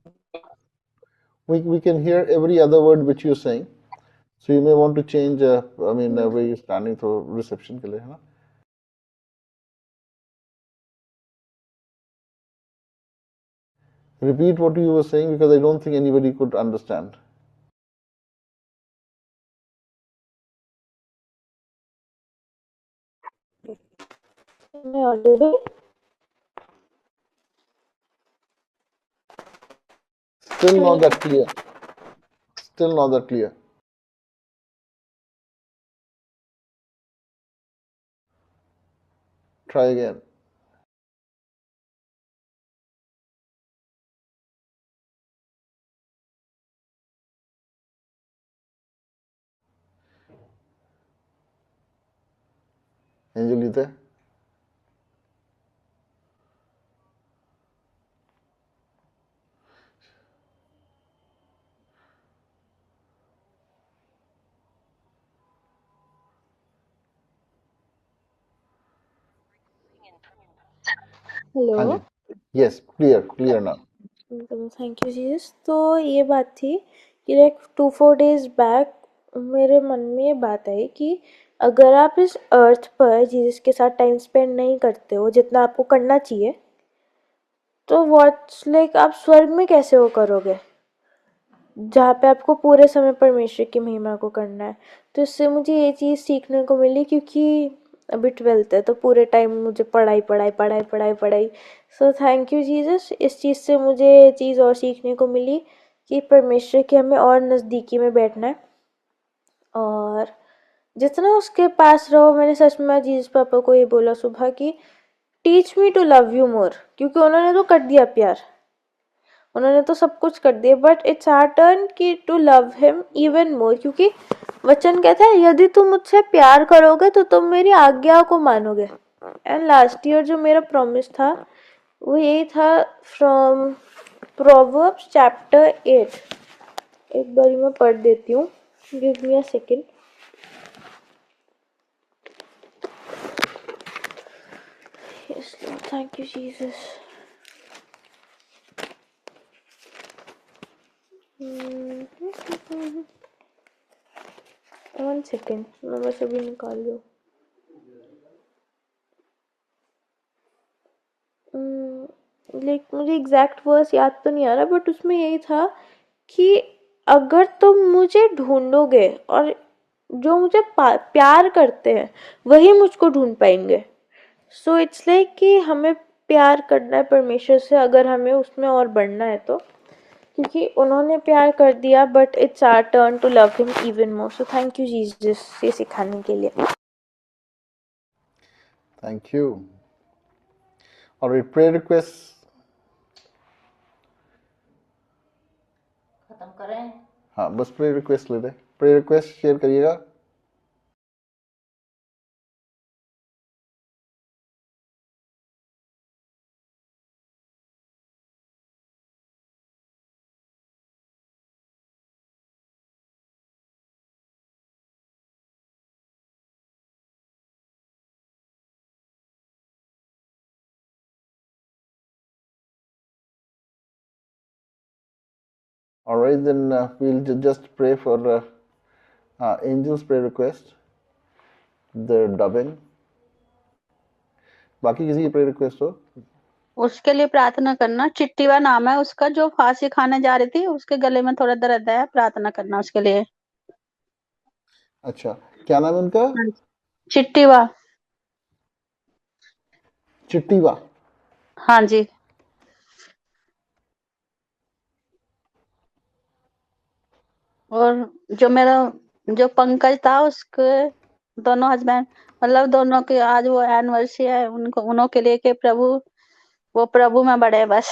We can hear every other word which you're saying, so you may want to change where you're standing for reception के लिए, है ना। Repeat what you were saying because I don't think anybody could understand. मैं Audible? Still not that clear. Still not that clear. Try again. Angel, you there? Hello. हाँ जी। Yes, clear now. Thank you Jesus. तो ये बात थी कि लाइक 2-4 डेज बैक मेरे मन में ये बात आई कि अगर आप इस अर्थ पर जीसस के साथ टाइम स्पेंड नहीं करते हो जितना आपको करना चाहिए, तो व्हाट्स लाइक आप स्वर्ग में कैसे वो करोगे जहाँ पे आपको पूरे समय परमेश्वर की महिमा को करना है। तो इससे मुझे ये चीज़ सीखने को मिली, क्योंकि अभी 12th है तो पूरे टाइम मुझे पढ़ाई पढ़ाई पढ़ाई पढ़ाई पढ़ाई। सो थैंक यू जीसस, इस चीज़ से मुझे ये चीज़ और सीखने को मिली कि परमेश्वर के हमें और नज़दीकी में बैठना है, और जितना उसके पास रहो। मैंने सच में जीसस पापा को ये बोला सुबह कि teach me to love you more, क्योंकि उन्होंने तो कर दिया प्यार, उन्होंने तो सब कुछ कर दिया, बट इट्स आवर टर्न कि to love him even more, क्योंकि वचन कहता है यदि तुम मुझसे प्यार करोगे तो तुम मेरी आज्ञा को मानोगे। एंड लास्ट ईयर जो मेरा प्रॉमिस था वो यही था, फ्रॉम प्रोवर्ब्स चैप्टर 8। एक बार मैं पढ़ देती हूँ, give me a second. Yes Lord, thank you Jesus. One second, मैं बस अभी निकाल लूँ। लाइक मुझे एग्जैक्ट वर्स याद तो नहीं आ रहा, बट उसमें यही था कि अगर तुम मुझे ढूंढोगे, और जो मुझे प्यार करते हैं वही मुझको ढूंढ पाएंगे। सो इट्स लाइक कि हमें प्यार करना है परमेश्वर से, अगर हमें उसमें और बढ़ना है तो, क्योंकि उन्होंने प्यार कर दिया, but it's our turn to love him even more. So thank you Jesus ये सिखाने के लिए। Thank you. और प्रेयर रिक्वेस्ट खत्म करें? हाँ, बस प्रेयर रिक्वेस्ट ले रहे। प्रेयर रिक्वेस्ट शेयर करिएगा। All right, then we'll just pray for Angel's prayer request, the dubbing. बाकी किसी की प्रेयर रिक्वेस्ट हो? उसके लिए प्रार्थना करना। चिट्टीवा नाम है उसका, जो फांसी खाने जा रही थी, उसके गले में थोड़ा दर्द है, प्रार्थना करना उसके लिए। अच्छा, क्या नाम है उनका? चिट्टीवा। चिट्टीवा। हाँ जी। और जो मेरा जो पंकज था, उसके दोनों हस्बैंड, मतलब दोनों की आज वो एनिवर्सरी है, उनको उन्हों के लिए कि प्रभु वो प्रभु में बढ़े, बस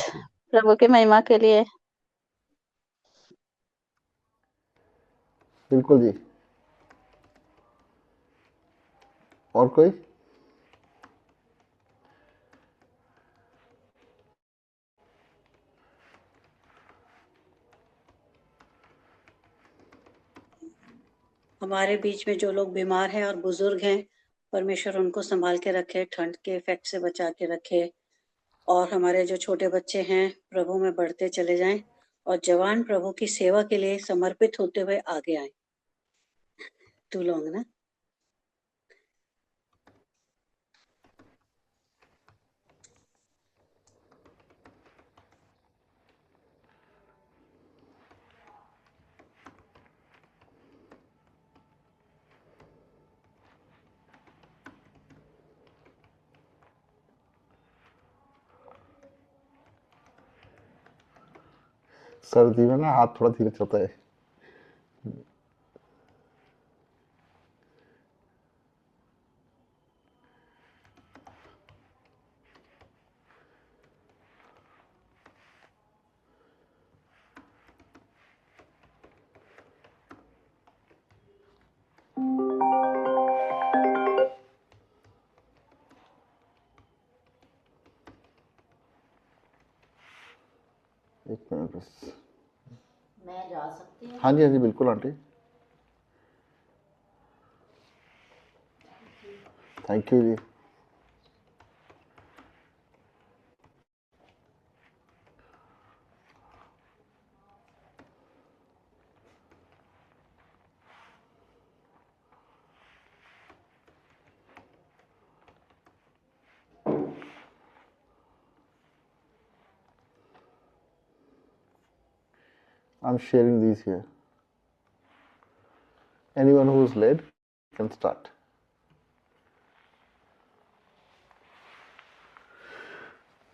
प्रभु की महिमा के लिए। बिल्कुल जी। और कोई? हमारे बीच में जो लोग बीमार हैं और बुजुर्ग हैं, परमेश्वर उनको संभाल के रखे, ठंड के इफेक्ट से बचा के रखे। और हमारे जो छोटे बच्चे हैं प्रभु में बढ़ते चले जाएं, और जवान प्रभु की सेवा के लिए समर्पित होते हुए आगे आए। टू लॉन्ग ना? सर्दी में ना हाथ थोड़ा धीरे चलता है। एक मिनट बस। मैं जा सकती हूँ? हाँ जी, हाँ जी, बिल्कुल आंटी। थैंक यू जी। I'm sharing these here. Anyone who's led can start.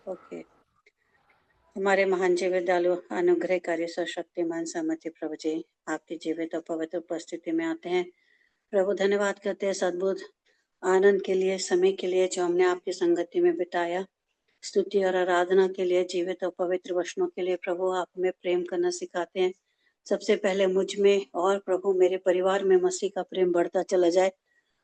Okay. हमारे महान जीवित दयालु अनुग्रहकारी सशक्तिमान सामर्थ्य प्रभु जी, आपकी जीवित और पवित्र उपस्थिति में आते हैं। प्रभु धन्यवाद करते हैं सद्बुद्ध आनंद के लिए, समय के लिए जो हमने आपकी संगति में बिताया। स्तुति और आराधना के लिए, जीवित और पवित्र वचनों के लिए प्रभु आप हमें प्रेम करना सिखाते हैं। सबसे पहले मुझ में और प्रभु मेरे परिवार में मसीह का प्रेम बढ़ता चला जाए।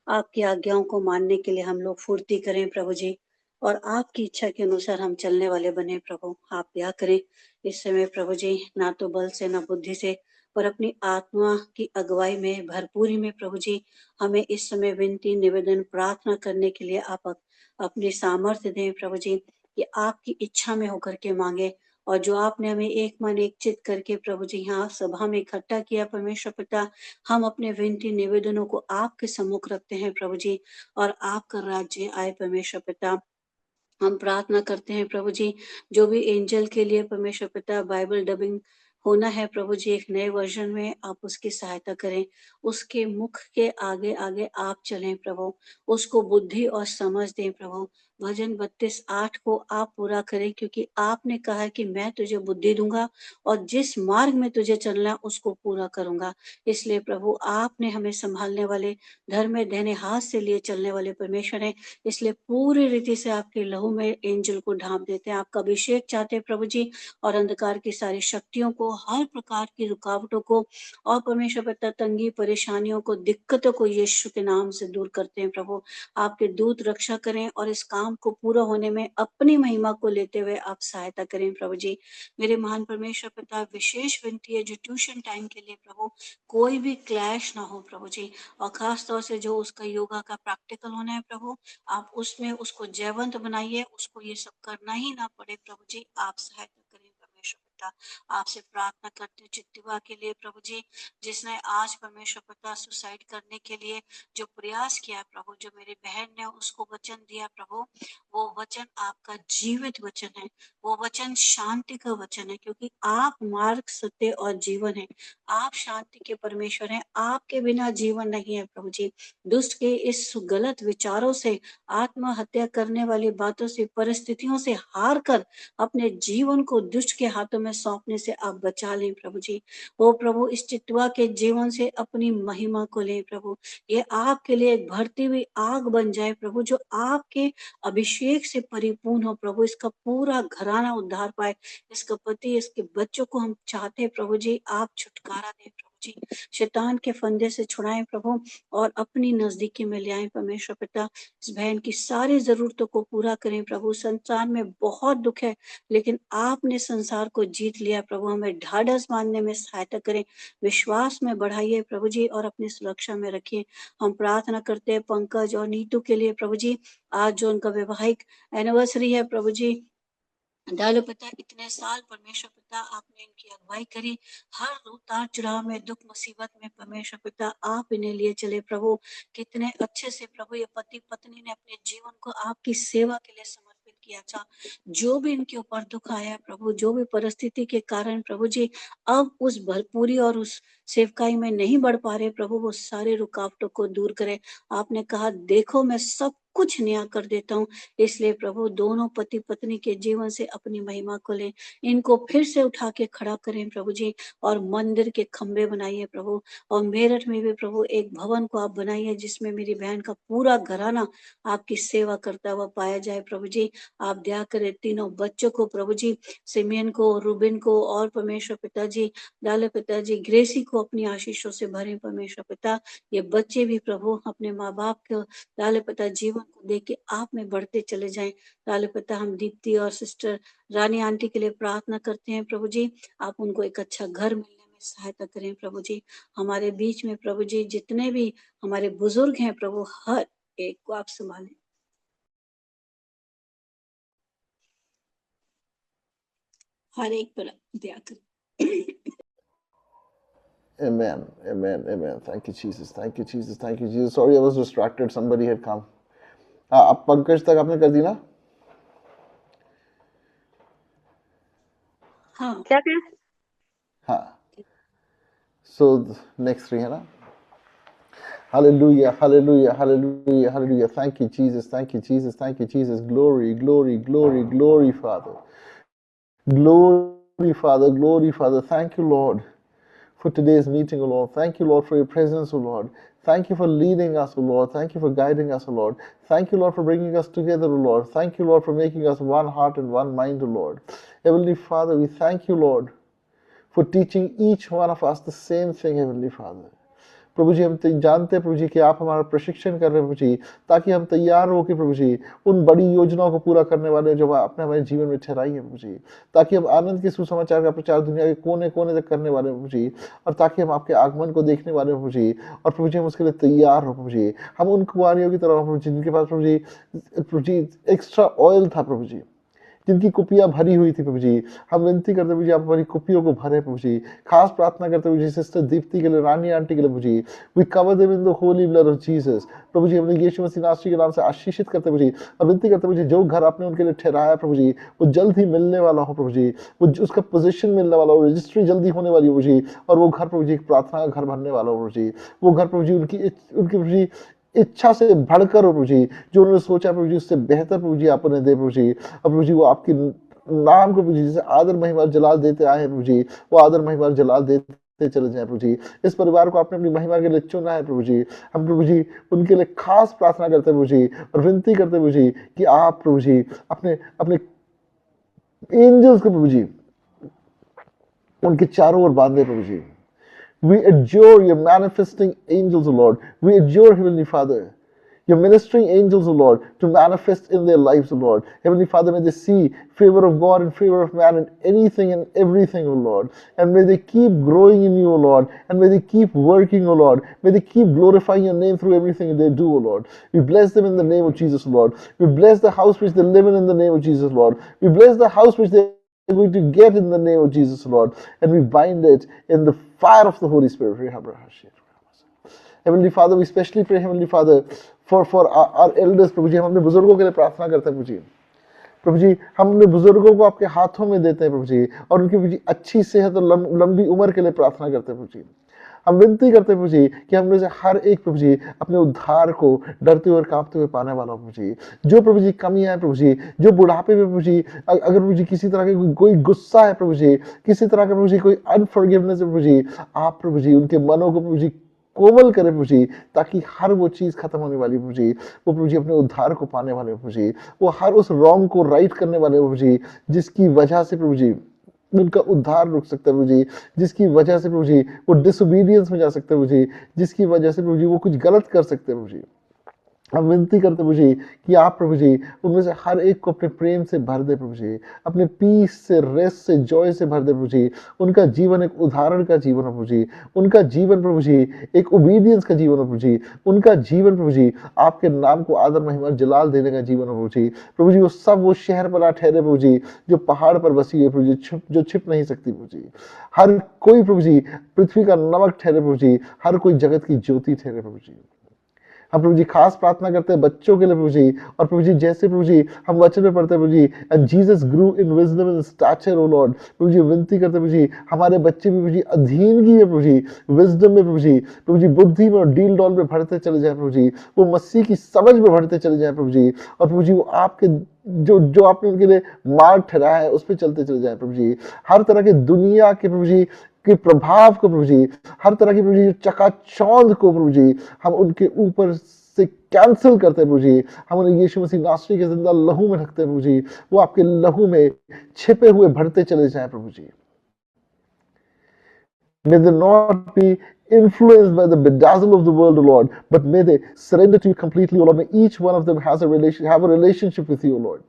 आपकी आज्ञाओं को मानने के लिए हम लोग फुर्ती करें प्रभु जी, और आपकी इच्छा के अनुसार हम चलने वाले बने। प्रभु आप दया करें इस समय प्रभु जी, ना तो बल से ना बुद्धि से, पर अपनी आत्मा की अगुवाई में, भरपूरी में प्रभु जी हमें इस समय विनती, निवेदन, प्रार्थना करने के लिए आप अपनी सामर्थ्य दें प्रभु जी, कि आपकी इच्छा में होकर के मांगे। और जो आपने हमें एक मन एक चित करके प्रभु जी यहाँ सभा में इकट्ठा किया परमेश्वर पिता, हम अपने विनती निवेदनों को आपके सम्मुख रखते हैं प्रभु जी, और आपका राज्य आए परमेश्वर पिता। हम प्रार्थना करते हैं प्रभु जी, जो भी एंजल के लिए परमेश्वर पिता बाइबल डबिंग होना है प्रभु जी, एक नए वर्जन में आप उसकी सहायता करें। उसके मुख के आगे आगे आप चलें प्रभु, उसको बुद्धि और समझ दें प्रभु। भजन 32:8 को आप पूरा करें, क्योंकि आपने कहा है कि मैं तुझे बुद्धि दूंगा और जिस मार्ग में तुझे चलना है उसको पूरा करूंगा। इसलिए प्रभु आपने हमें संभालने वाले, धर्म में दाहिने हाथ से लिए चलने वाले परमेश्वर हैं। इसलिए पूरी रीति से आपके लहू में एंजल को ढांप देते हैं। आपका अभिषेक चाहते हैं प्रभु जी, और अंधकार की सारी शक्तियों को, हर प्रकार की रुकावटों को और परमेश्वर पिता तंगी, परेशानियों को, दिक्कतों को यीशु के नाम से दूर करते हैं प्रभु। आपके दूत रक्षा करें और इस काम को पूरा होने में अपनी महिमा को लेते हुए आप सहायता करें प्रभु जी। मेरे महान परमेश्वर पिता, विशेष विनती है जो ट्यूशन टाइम के लिए प्रभु, कोई भी क्लैश ना हो प्रभु जी, और खास तौर से जो उसका योगा का प्रैक्टिकल होना है प्रभु, आप उसमें उसको जयवंत बनाइए, उसको ये सब करना ही ना पड़े प्रभु जी, आप सहायता करें परमेश्वर पिता। आपसे प्रार्थना करते चित्तवा के लिए प्रभु जी, जिसने आज परमेश्वर पिता सुसाइड करने के लिए जो प्रयास किया प्रभु, जो मेरी बहन ने उसको वचन दिया प्रभु, वो वचन आपका जीवित वचन है, वो वचन शांति का वचन है, क्योंकि आप मार्ग, सत्य और जीवन है। आप शांति के परमेश्वर हैं, आपके बिना जीवन नहीं है प्रभु जी। दुष्ट के इस गलत विचारों से, आत्महत्या करने वाली बातों से, परिस्थितियों से हार कर अपने जीवन को दुष्ट के हाथों में सौंपने से आप बचा लें प्रभु जी। ओ प्रभु, इस चितवा के जीवन से अपनी महिमा को लें प्रभु। ये आपके लिए एक भरती हुई आग बन जाए प्रभु, जो आपके अभिषेक से परिपूर्ण हो प्रभु। इसका पूरा घराना उद्धार पाए, इसका पति, इसके बच्चों को हम चाहते हैं प्रभु जी, आप छुटकारा दें प्रभु जी, शैतान के फंदे से छुड़ाएं प्रभु, और अपनी नजदीकी में ले आए परमेश्वर पिता। इस बहन की सारी जरूरतों को पूरा करें प्रभु। संसार में बहुत दुख है, लेकिन आपने संसार को जीत लिया प्रभु। हमें ढाढ़स बांधने में सहायता करें, विश्वास में बढ़ाइए प्रभु जी, और अपनी सुरक्षा में रखिए। हम प्रार्थना करते हैं पंकज और नीतू के लिए प्रभु जी, आज जो उनका वैवाहिक एनिवर्सरी है प्रभु जी। दयालु पिता, इतने साल परमेश्वर पिता आपने इनकी अगुवाई करी, हर उतार चढ़ाव में, दुख मुसीबत में परमेश्वर पिता आप इन्हें लिए चले प्रभु। कितने अच्छे से प्रभु ये पति पत्नी ने अपने जीवन को आपकी सेवा के लिए समर्पित किया था। जो भी इनके ऊपर दुख आया प्रभु, जो भी परिस्थिति के कारण प्रभु जी अब उस भरपूरी और उस सेवकाई में नहीं बढ़ पा रहे प्रभु, वो सारे रुकावटों को दूर करे। आपने कहा देखो मैं सब कुछ नया कर देता हूँ। इसलिए प्रभु दोनों पति पत्नी के जीवन से अपनी महिमा को ले, इनको फिर से उठा के खड़ा करें प्रभु जी, और मंदिर के खंबे बनाइए प्रभु। और मेरठ में भी प्रभु एक भवन को आप बनाइए, जिसमें मेरी बहन का पूरा घराना आपकी सेवा करता हुआ पाया जाए प्रभु जी। आप दया करें तीनों बच्चों को प्रभु जी, सिमियन को, रूबिन को, और परमेश्वर पिताजी डाले पिताजी ग्रेसी को अपनी आशीषों से भरें परमेश्वर पिता। ये बच्चे भी प्रभु अपने माँ बाप को डाले पिता जीवन को देख के आप में बढ़ते चले जाएं। डाले पिता, हम दीप्ति और सिस्टर रानी आंटी के लिए प्रार्थना करते हैं प्रभु जी, आप उनको एक अच्छा घर मिलने में सहायता करें प्रभु जी। हमारे बीच में प्रभु जी जितने भी हमारे बुजुर्ग हैं प्रभु, हर एक को आप संभालें। हर एक पर दया करें। Amen. Amen. Amen. Thank you, Jesus. Thank you, Jesus. Thank you, Jesus. Sorry, I was distracted. Somebody had come. अब पंकज तक आपने कर दी ना? हाँ क्या क्या? हाँ. So next three है ना. Hallelujah, hallelujah, hallelujah, hallelujah. Thank you, Jesus. Thank you, Jesus. Thank you, Jesus. Glory, glory, glory, glory, Father. Glory, Father. Glory, Father. Thank you, Lord, for today's meeting, O Lord. Thank you, Lord, for your presence, O Lord. Thank you for leading us, O Lord. Thank you for guiding us, O Lord. Thank you, Lord, for bringing us together, O Lord. Thank you, Lord, for making us one heart and one mind, O Lord. Heavenly Father, we thank you, Lord, for teaching each one of us the same thing, Heavenly Father. प्रभु जी, हम जानते हैं प्रभु जी कि आप हमारा प्रशिक्षण कर रहे हैं प्रभु जी, ताकि हम तैयार हो के प्रभु जी उन बड़ी योजनाओं को पूरा करने वाले जो आपने हमारे जीवन में ठहराई है प्रभु जी, ताकि हम आनंद के सुसमाचार का प्रचार दुनिया के कोने कोने तक करने वाले प्रभु जी, और ताकि हम आपके आगमन को देखने वाले प्रभु जी, और प्रभु जी हम उसके लिए तैयार हो प्रभु जी। हम उन कुंवारियों की तरह प्रभु जी जिनके पास प्रभु जी एक्स्ट्रा ऑयल था प्रभु जी, जिनकी कुपियां भरी हुई थी प्रभु जी। हम विनती करते प्रभु जी आप हमारी कुपियों को भरे प्रभु जी। खास प्रार्थना करते प्रभु जी सिस्टर दीप्ति के लिए, रानी आंटी के लिए प्रभु जी। We cover them in the holy blood of Jesus प्रभु जी। हमने यीशु मसीह नासरी के नाम से आशीषित करते प्रभु जी, और विनती करते प्रभु जी जो घर आपने उनके लिए ठहराया प्रभु जी वो जल्द ही मिलने वाला हो प्रभु जी, वो उसका पोजीशन मिलने वाला हो, रजिस्ट्री जल्दी होने वाली हो प्रभु जी, और वो घर प्रभु जी प्रार्थना का घर बनने वाला हो प्रभु जी। वो घर प्रभु जी उनकी प्रभु जी इच्छा से बढ़कर हो प्रभु जी, जो उन्होंने सोचा प्रभु जी उससे बेहतर प्रभु जी आप उन्हें दे प्रभु जी। और प्रभु जी वो आपकी नाम को प्रभु जी जैसे आदर महिमा जलाल देते आए हैं प्रभु जी, वो आदर महिमा जलाल देते चले जाए प्रभु जी। इस परिवार को आपने अपनी महिमा के लिए चुना है प्रभु जी। हम प्रभु जी उनके लिए खास प्रार्थना करते प्रभु जी, और विनती करते प्रभु जी कि आप प्रभु जी अपने अपने एंजल्स को प्रभु जी उनके चारों ओर बांधे प्रभु जी। We adjure your manifesting angels, O Lord. We adjure, Heavenly Father, your ministering angels, O Lord, to manifest in their lives, O Lord. Heavenly Father, may they see favor of God and favor of man in anything and everything, O Lord. And may they keep growing in you, O Lord. And may they keep working, O Lord. May they keep glorifying your name through everything they do, O Lord. We bless them in the name of Jesus, Lord. We bless the house which they live in the name of Jesus, Lord. We bless the house which they are going to get in the name of Jesus, Lord. And we bind it in the fire of the Holy Spirit. Heavenly Father, we especially pray, Heavenly Father, for our elders, प्रभु जी। हम अपने बुजुर्गों के लिए प्रार्थना करते हैं प्रभु जी। प्रभु जी हम अपने बुजुर्गों को आपके हाथों में देते हैं प्रभु जी, और उनकी प्रभु जी अच्छी सेहत और लंबी उम्र के लिए प्रार्थना करते हैं प्रभु जी। हम विनती करते हैं प्रभु जी कि हम में से हर एक प्रभु जी अपने उद्धार को डरते हुए और कांपते हुए पाने वाला प्रभु जी। जो प्रभु जी कमियां है प्रभु जी, जो बुढ़ापे में प्रभु जी अगर प्रभु जी किसी तरह का कोई गुस्सा है प्रभु जी, किसी तरह का प्रभु जी कोई अनफॉरगिवनेस है प्रभु जी, आप प्रभु जी उनके मनों को प्रभु जी कोमल करे प्रभु जी, ताकि हर वो चीज खत्म होने वाली प्रभु जी, वो प्रभु जी अपने उद्धार को पाने वाले प्रभु जी, वो हर उस रॉन्ग को राइट करने वाले प्रभु जी जिसकी वजह से प्रभु जी उनका उद्धार रुक सकता है प्रभु जी, जिसकी वजह से प्रभु जी वो डिसोबीडियंस में जा सकते हैं प्रभु जी, जिसकी वजह से प्रभु जी वो कुछ गलत कर सकते हैं प्रभु जी। हम विनती करते प्रभु जी कि आप प्रभु जी उनमें से हर एक को अपने प्रेम से भर दे प्रभु जी, अपने पीस से, रेस्ट से, जॉय से भर दे प्रभु जी। उनका जीवन एक उदाहरण का जीवन हो प्रभु जी, उनका जीवन प्रभु जी एक ओबीडियंस का जीवन हो प्रभु जी, उनका जीवन प्रभु जी आपके नाम को आदर महिमा जलाल देने का जीवन हो प्रभु जी। प्रभु जी वो सब वो शहर बना ठहरे प्रभु जी जो पहाड़ पर बसी है प्रभु जी, जो छिप नहीं सकती प्रभु जी। हर कोई प्रभु जी पृथ्वी का नमक ठहरे प्रभु जी, हर कोई जगत की ज्योति ठहरे प्रभु जी। हम प्रभु जी खास प्रार्थना करते हैं बच्चों के लिए प्रभु जी, और प्रभु जी जैसे प्रभु जी हम वचन में पढ़ते हैं प्रभु जी, and Jesus grew in wisdom and stature O Lord. प्रभु जी विनती करते प्रभु जी हमारे बच्चे भी प्रभु जी अधीनगी में प्रभु जी, विजडम में प्रभु जी बुद्धि में और डील डॉल में बढ़ते चले जाए प्रभु जी, वो मसीह की समझ में बढ़ते चले जाए प्रभु जी, और प्रभु जी वो आपके जो आपने उनके लिए मार्ग ठहराया है उस पर चलते चले जाए प्रभु जी। हर तरह के दुनिया के प्रभु जी के प्रभाव को प्रभु जी, हर तरह की प्रभु जी चकाचौंध को प्रभु जी हम उनके ऊपर से कैंसिल करते हैं प्रभु जी। हम उन्हें यीशु मसीह नासरी के जिंदा लहू में रखते हैं प्रभु जी, वो आपके लहू में छिपे हुए बढ़ते चले जाए प्रभु जी। May they not be influenced by the bedazzle of the world, O Lord, but may they surrender to you completely, O Lord. May each one of them have a relationship with you, O Lord.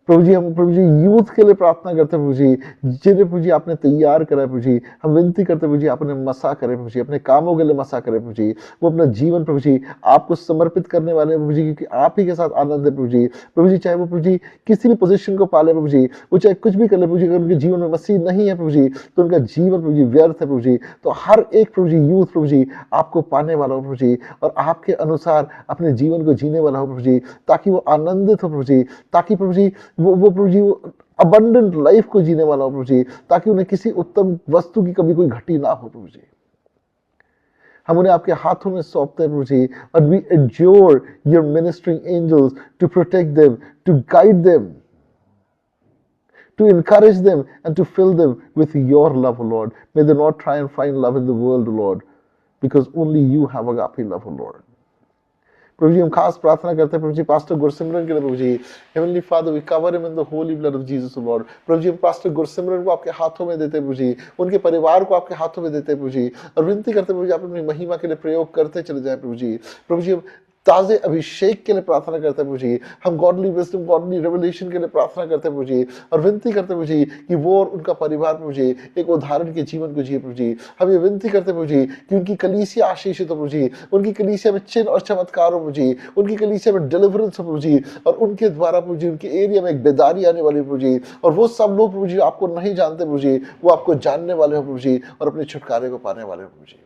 प्रभु जी हम प्रभु जी यूथ के लिए प्रार्थना करते हैं प्रभु जी, जिन्हें प्रभु जी आपने तैयार करा है प्रभु जी। हम विनती करते हैं प्रभु जी अपने मसा करें प्रभु जी, अपने कामों के लिए मसा करें प्रभु जी। वो अपना जीवन प्रभु जी आपको समर्पित करने वाले हैं प्रभु जी, क्योंकि आप ही के साथ आनंद है प्रभु जी। प्रभु जी चाहे वो प्रभु जी किसी भी पोजीशन को पाले प्रभु जी, वो चाहे कुछ भी कर ले प्रभु जी, अगर उनके जीवन में मसीह नहीं है प्रभु जी तो उनका जीवन प्रभु जी व्यर्थ है प्रभु जी। तो हर एक प्रभु जी यूथ प्रभु जी आपको पाने वाला हो प्रभु जी, और आपके अनुसार अपने जीवन को जीने वाला हो प्रभु जी, ताकि वो आनंदित हो प्रभु जी, ताकि प्रभु जी वो प्रभु जी अबंडेंट लाइफ को जीने वाला हो प्रभु जी, ताकि उन्हें किसी उत्तम वस्तु की कभी कोई घटी ना हो प्रभु जी। हम उन्हें आपके हाथों में सौंपते हैं प्रभु जी, और we endure your ministering angels to protect them, to guide them, to encourage them and to fill them with your love, O Lord. May they not try and find love in the world, O Lord, because only you have agape love, O Lord. प्रभु जी हम खास प्रार्थना करते हैं प्रभु जी पास्टर गुरसिमरन के लिए प्रभु जी। Heavenly father we cover him in the holy blood of Jesus Lord. प्रभु जी हम पास्टर गुरसिमरन को आपके हाथों में देते हैं प्रभु जी, उनके परिवार को आपके हाथों में देते हैं प्रभु जी, और विनती करते हैं प्रभु जी आप अपनी महिमा के लिए प्रयोग करते चले जाए प्रभु जी। प्रभु जी हम ताजे अभिषेक के लिए प्रार्थना करते हैं प्रभु जी, हम गॉडली विजडम गॉडली रेवलेशन के लिए प्रार्थना करते हैं प्रभु जी, और विनती करते हैं प्रभु जी कि वो और उनका परिवार प्रभु जी एक उदाहरण के जीवन को जिए प्रभु जी। हम ये विनती करते हैं प्रभु जी कि उनकी कलीसिया आशीषित हो प्रभु जी, उनकी कलीसिया में चिन्ह और चमत्कार हो प्रभु जी, उनकी कलीसिया में डिलीवरेंस हो प्रभु जी, और उनके द्वारा प्रभु जी उनके एरिया में एक बेदारी आने वाली प्रभु जी, और वो सब लोग प्रभु जी आपको नहीं जानते प्रभु जी, वो आपको जानने वाले हो प्रभु जी, और अपने छुटकारे को पाने वाले हो प्रभु जी।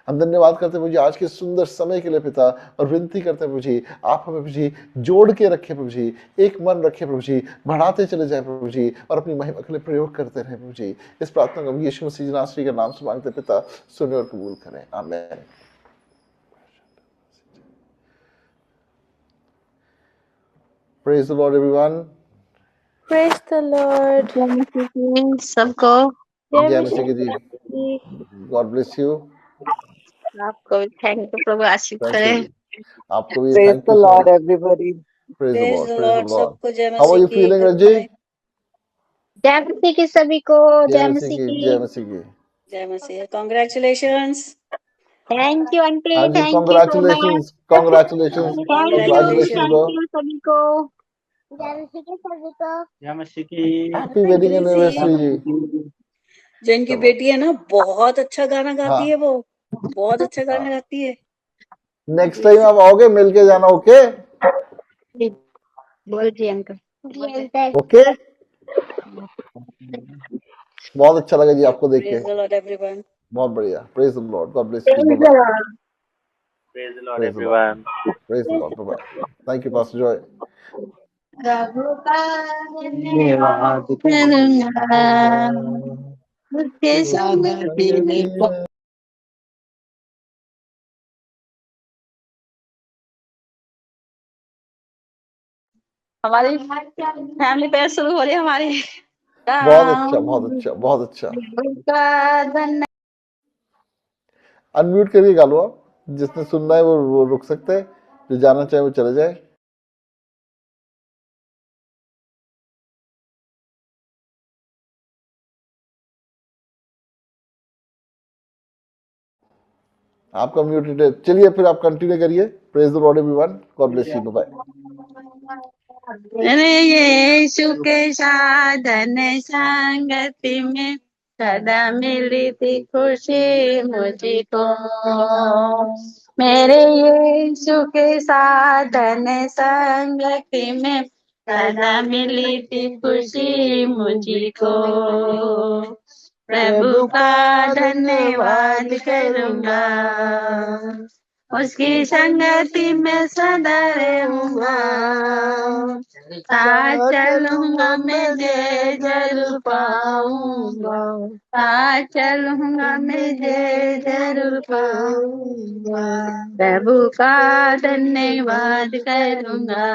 हम धन्यवाद करते हैं प्रभु जी आज के सुंदर समय के लिए पिता, और विनती करते हैं प्रभु जी आप हमें प्रभु जी जोड़ के रखे प्रभु जी, एक मन रखे प्रभु जी, बढ़ाते चले जाए प्रभु जी, और अपनी महिमा के लिए प्रयोग करते रहे प्रभु जी। इस प्रार्थना को यीशु मसीह नासरी के नाम से मांगते पिता, सुने और कबूल करें, आमीन। Praise the Lord everyone. Praise the Lord. सबको जय मसीह जी। God bless you. आपको भी thank you, Prabhu Ashish Thank करे। you. आपको भी Praise thank the you so Lord, much. everybody. Praise the praise Lord. The Praise the Lord, Lord. सबको जय How are मसीह you की। feeling, good Raji? नाइट। जय मसीह की सभी को, जय जय मसीह मसीह की, की। जय मसीह की। जय मसीह, कॉन्ग्रेचुलेशंस। थैंक यू आंटी, हाँ जी, thank you so much. congratulations, congratulations, congratulations, bro. Thank you सभी को। जय मसीह की सभी को। जय मसीह की। Happy wedding anniversary जी। जो इनकी चलो। बेटी है ना, बहुत अच्छा गाना गाती हाँ। है, वो बहुत अच्छा गाना हाँ। गाती है। नेक्स्ट टाइम आप आओगे मिलके जाना, ओके बोल जी अंकल। ओके। बहुत अच्छा लगा जी आपको देख के, प्रेज द लॉर्ड एवरीवन। बहुत बढ़िया। Praise the Lord, God bless you, bye bye. Praise the Lord, praise the Lord, everyone. Praise the Lord, bye bye. Thank you pastor Joy. प्रभु का धन्यवाद करूंगा उसके संगति में। हमारी फैमिली प्रेयर शुरू हो रही है हमारी। बहुत अच्छा, बहुत अच्छा, बहुत अच्छा। अनम्यूट करके गा लो आप, जिसने सुनना है वो रुक सकते हैं, जो जाना चाहे वो चले जाए। आपका म्यूटेड है, चलिए फिर आप कंटिन्यू करिए। Praise the lord everyone, God bless you, bye bye. यीशु के साधन संगति में सदा मिली थी खुशी मुझको। मेरे यीशु के साधन संगति में सदा मिली थी खुशी मुझको। प्रभु का धन्यवाद करूंगा, उसकी संगति में सदा रहूंगा। साथ चलूंगा मैं जय जरूर पाऊंगा, साथ चलूंगा मैं जय जरूर पाऊंगा। प्रभु का धन्यवाद करूंगा,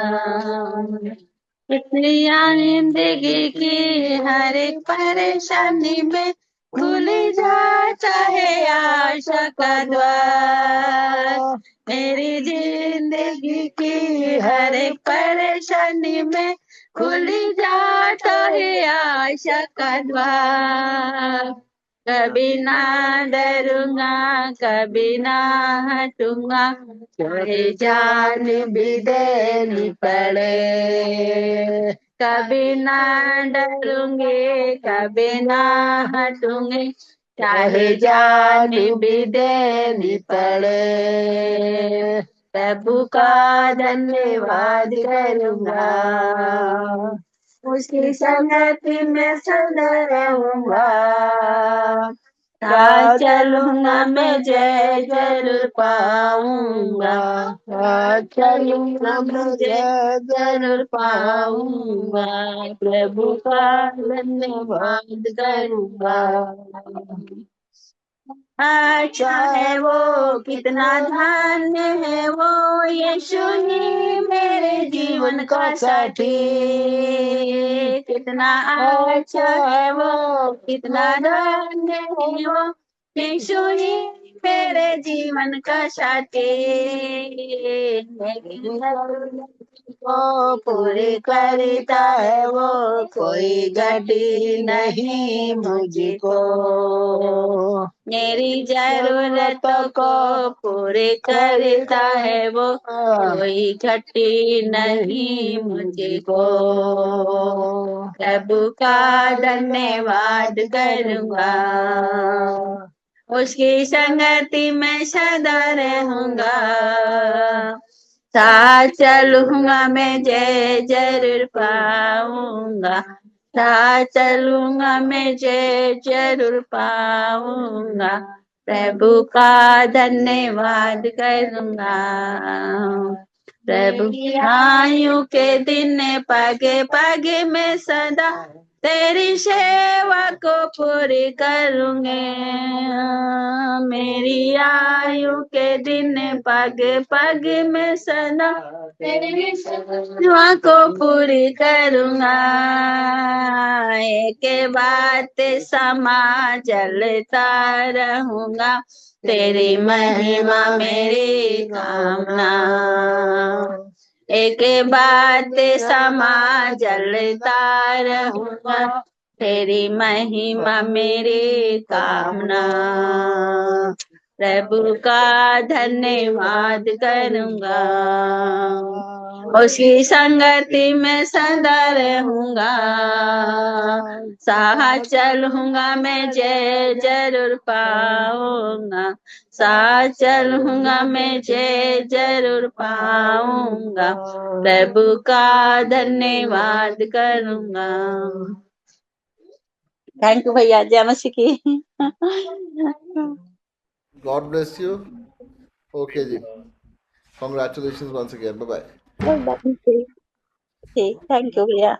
इसलिए जिंदगी की हर एक परेशानी में खुल जाता है आशा का द्वार। मेरी जिंदगी की हर एक परेशानी में खुल जाता है आशा का द्वार। कभी ना डरूंगा, कभी ना हटूंगा, चाहे जान भी देनी पड़े। कभी ना डरूंगी, कभी ना हटूंगी, चाहे जान भी देनी पड़े। प्रभु का धन्यवाद करूंगा, उसकी संगति में सदा रहूंगा। साथ चलूंगा मैं जय जरूर पाऊंगा, साथ चलूंगा मैं जय जरूर पाऊंगा, प्रभु का धन्यवाद करूंगा। अच्छा है वो, कितना धन्य है वो, यीशु ही मेरे जीवन का साथी। कितना अच्छा है वो, कितना धन्य है वो, यीशु ही मेरे जीवन का साथी। वो पूरी करता है वो, कोई घटी नहीं मुझको, मेरी जरूरतों को पूरी करता है वो, कोई घटी नहीं मुझको। प्रभु का धन्यवाद करूंगा, उसकी संगति में सदा रहूंगा, साथ चलूंगा मैं जय जरूर पाऊंगा, साथ चलूंगा मैं जय जरूर पाऊंगा, प्रभु का धन्यवाद करूंगा। प्रभु आयु के दिन पागे पागे में सदा तेरी सेवा को पूरी करूंगे, मेरी आयु के दिन पागे पागे में सदा तेरी सेवा को पूरी करूंगा। एक बात समा जलता रहूंगा, तेरी महिमा मेरी कामना, एक बात समा जलता रहूंगा, तेरी महिमा मेरी कामना, प्रभु का धन्यवाद करूंगा, उसकी संगति में सदा रहूंगा, साथ चलूंगा मैं जय जरूर पाऊंगा, साथ चलूंगा मैं जय जरूर पाऊंगा, प्रभु का धन्यवाद करूंगा। थैंक यू भैया, जय मसीह की। God bless you. Okay जी, congratulations once again. Bye bye. ठीक, थैंक यू भैया।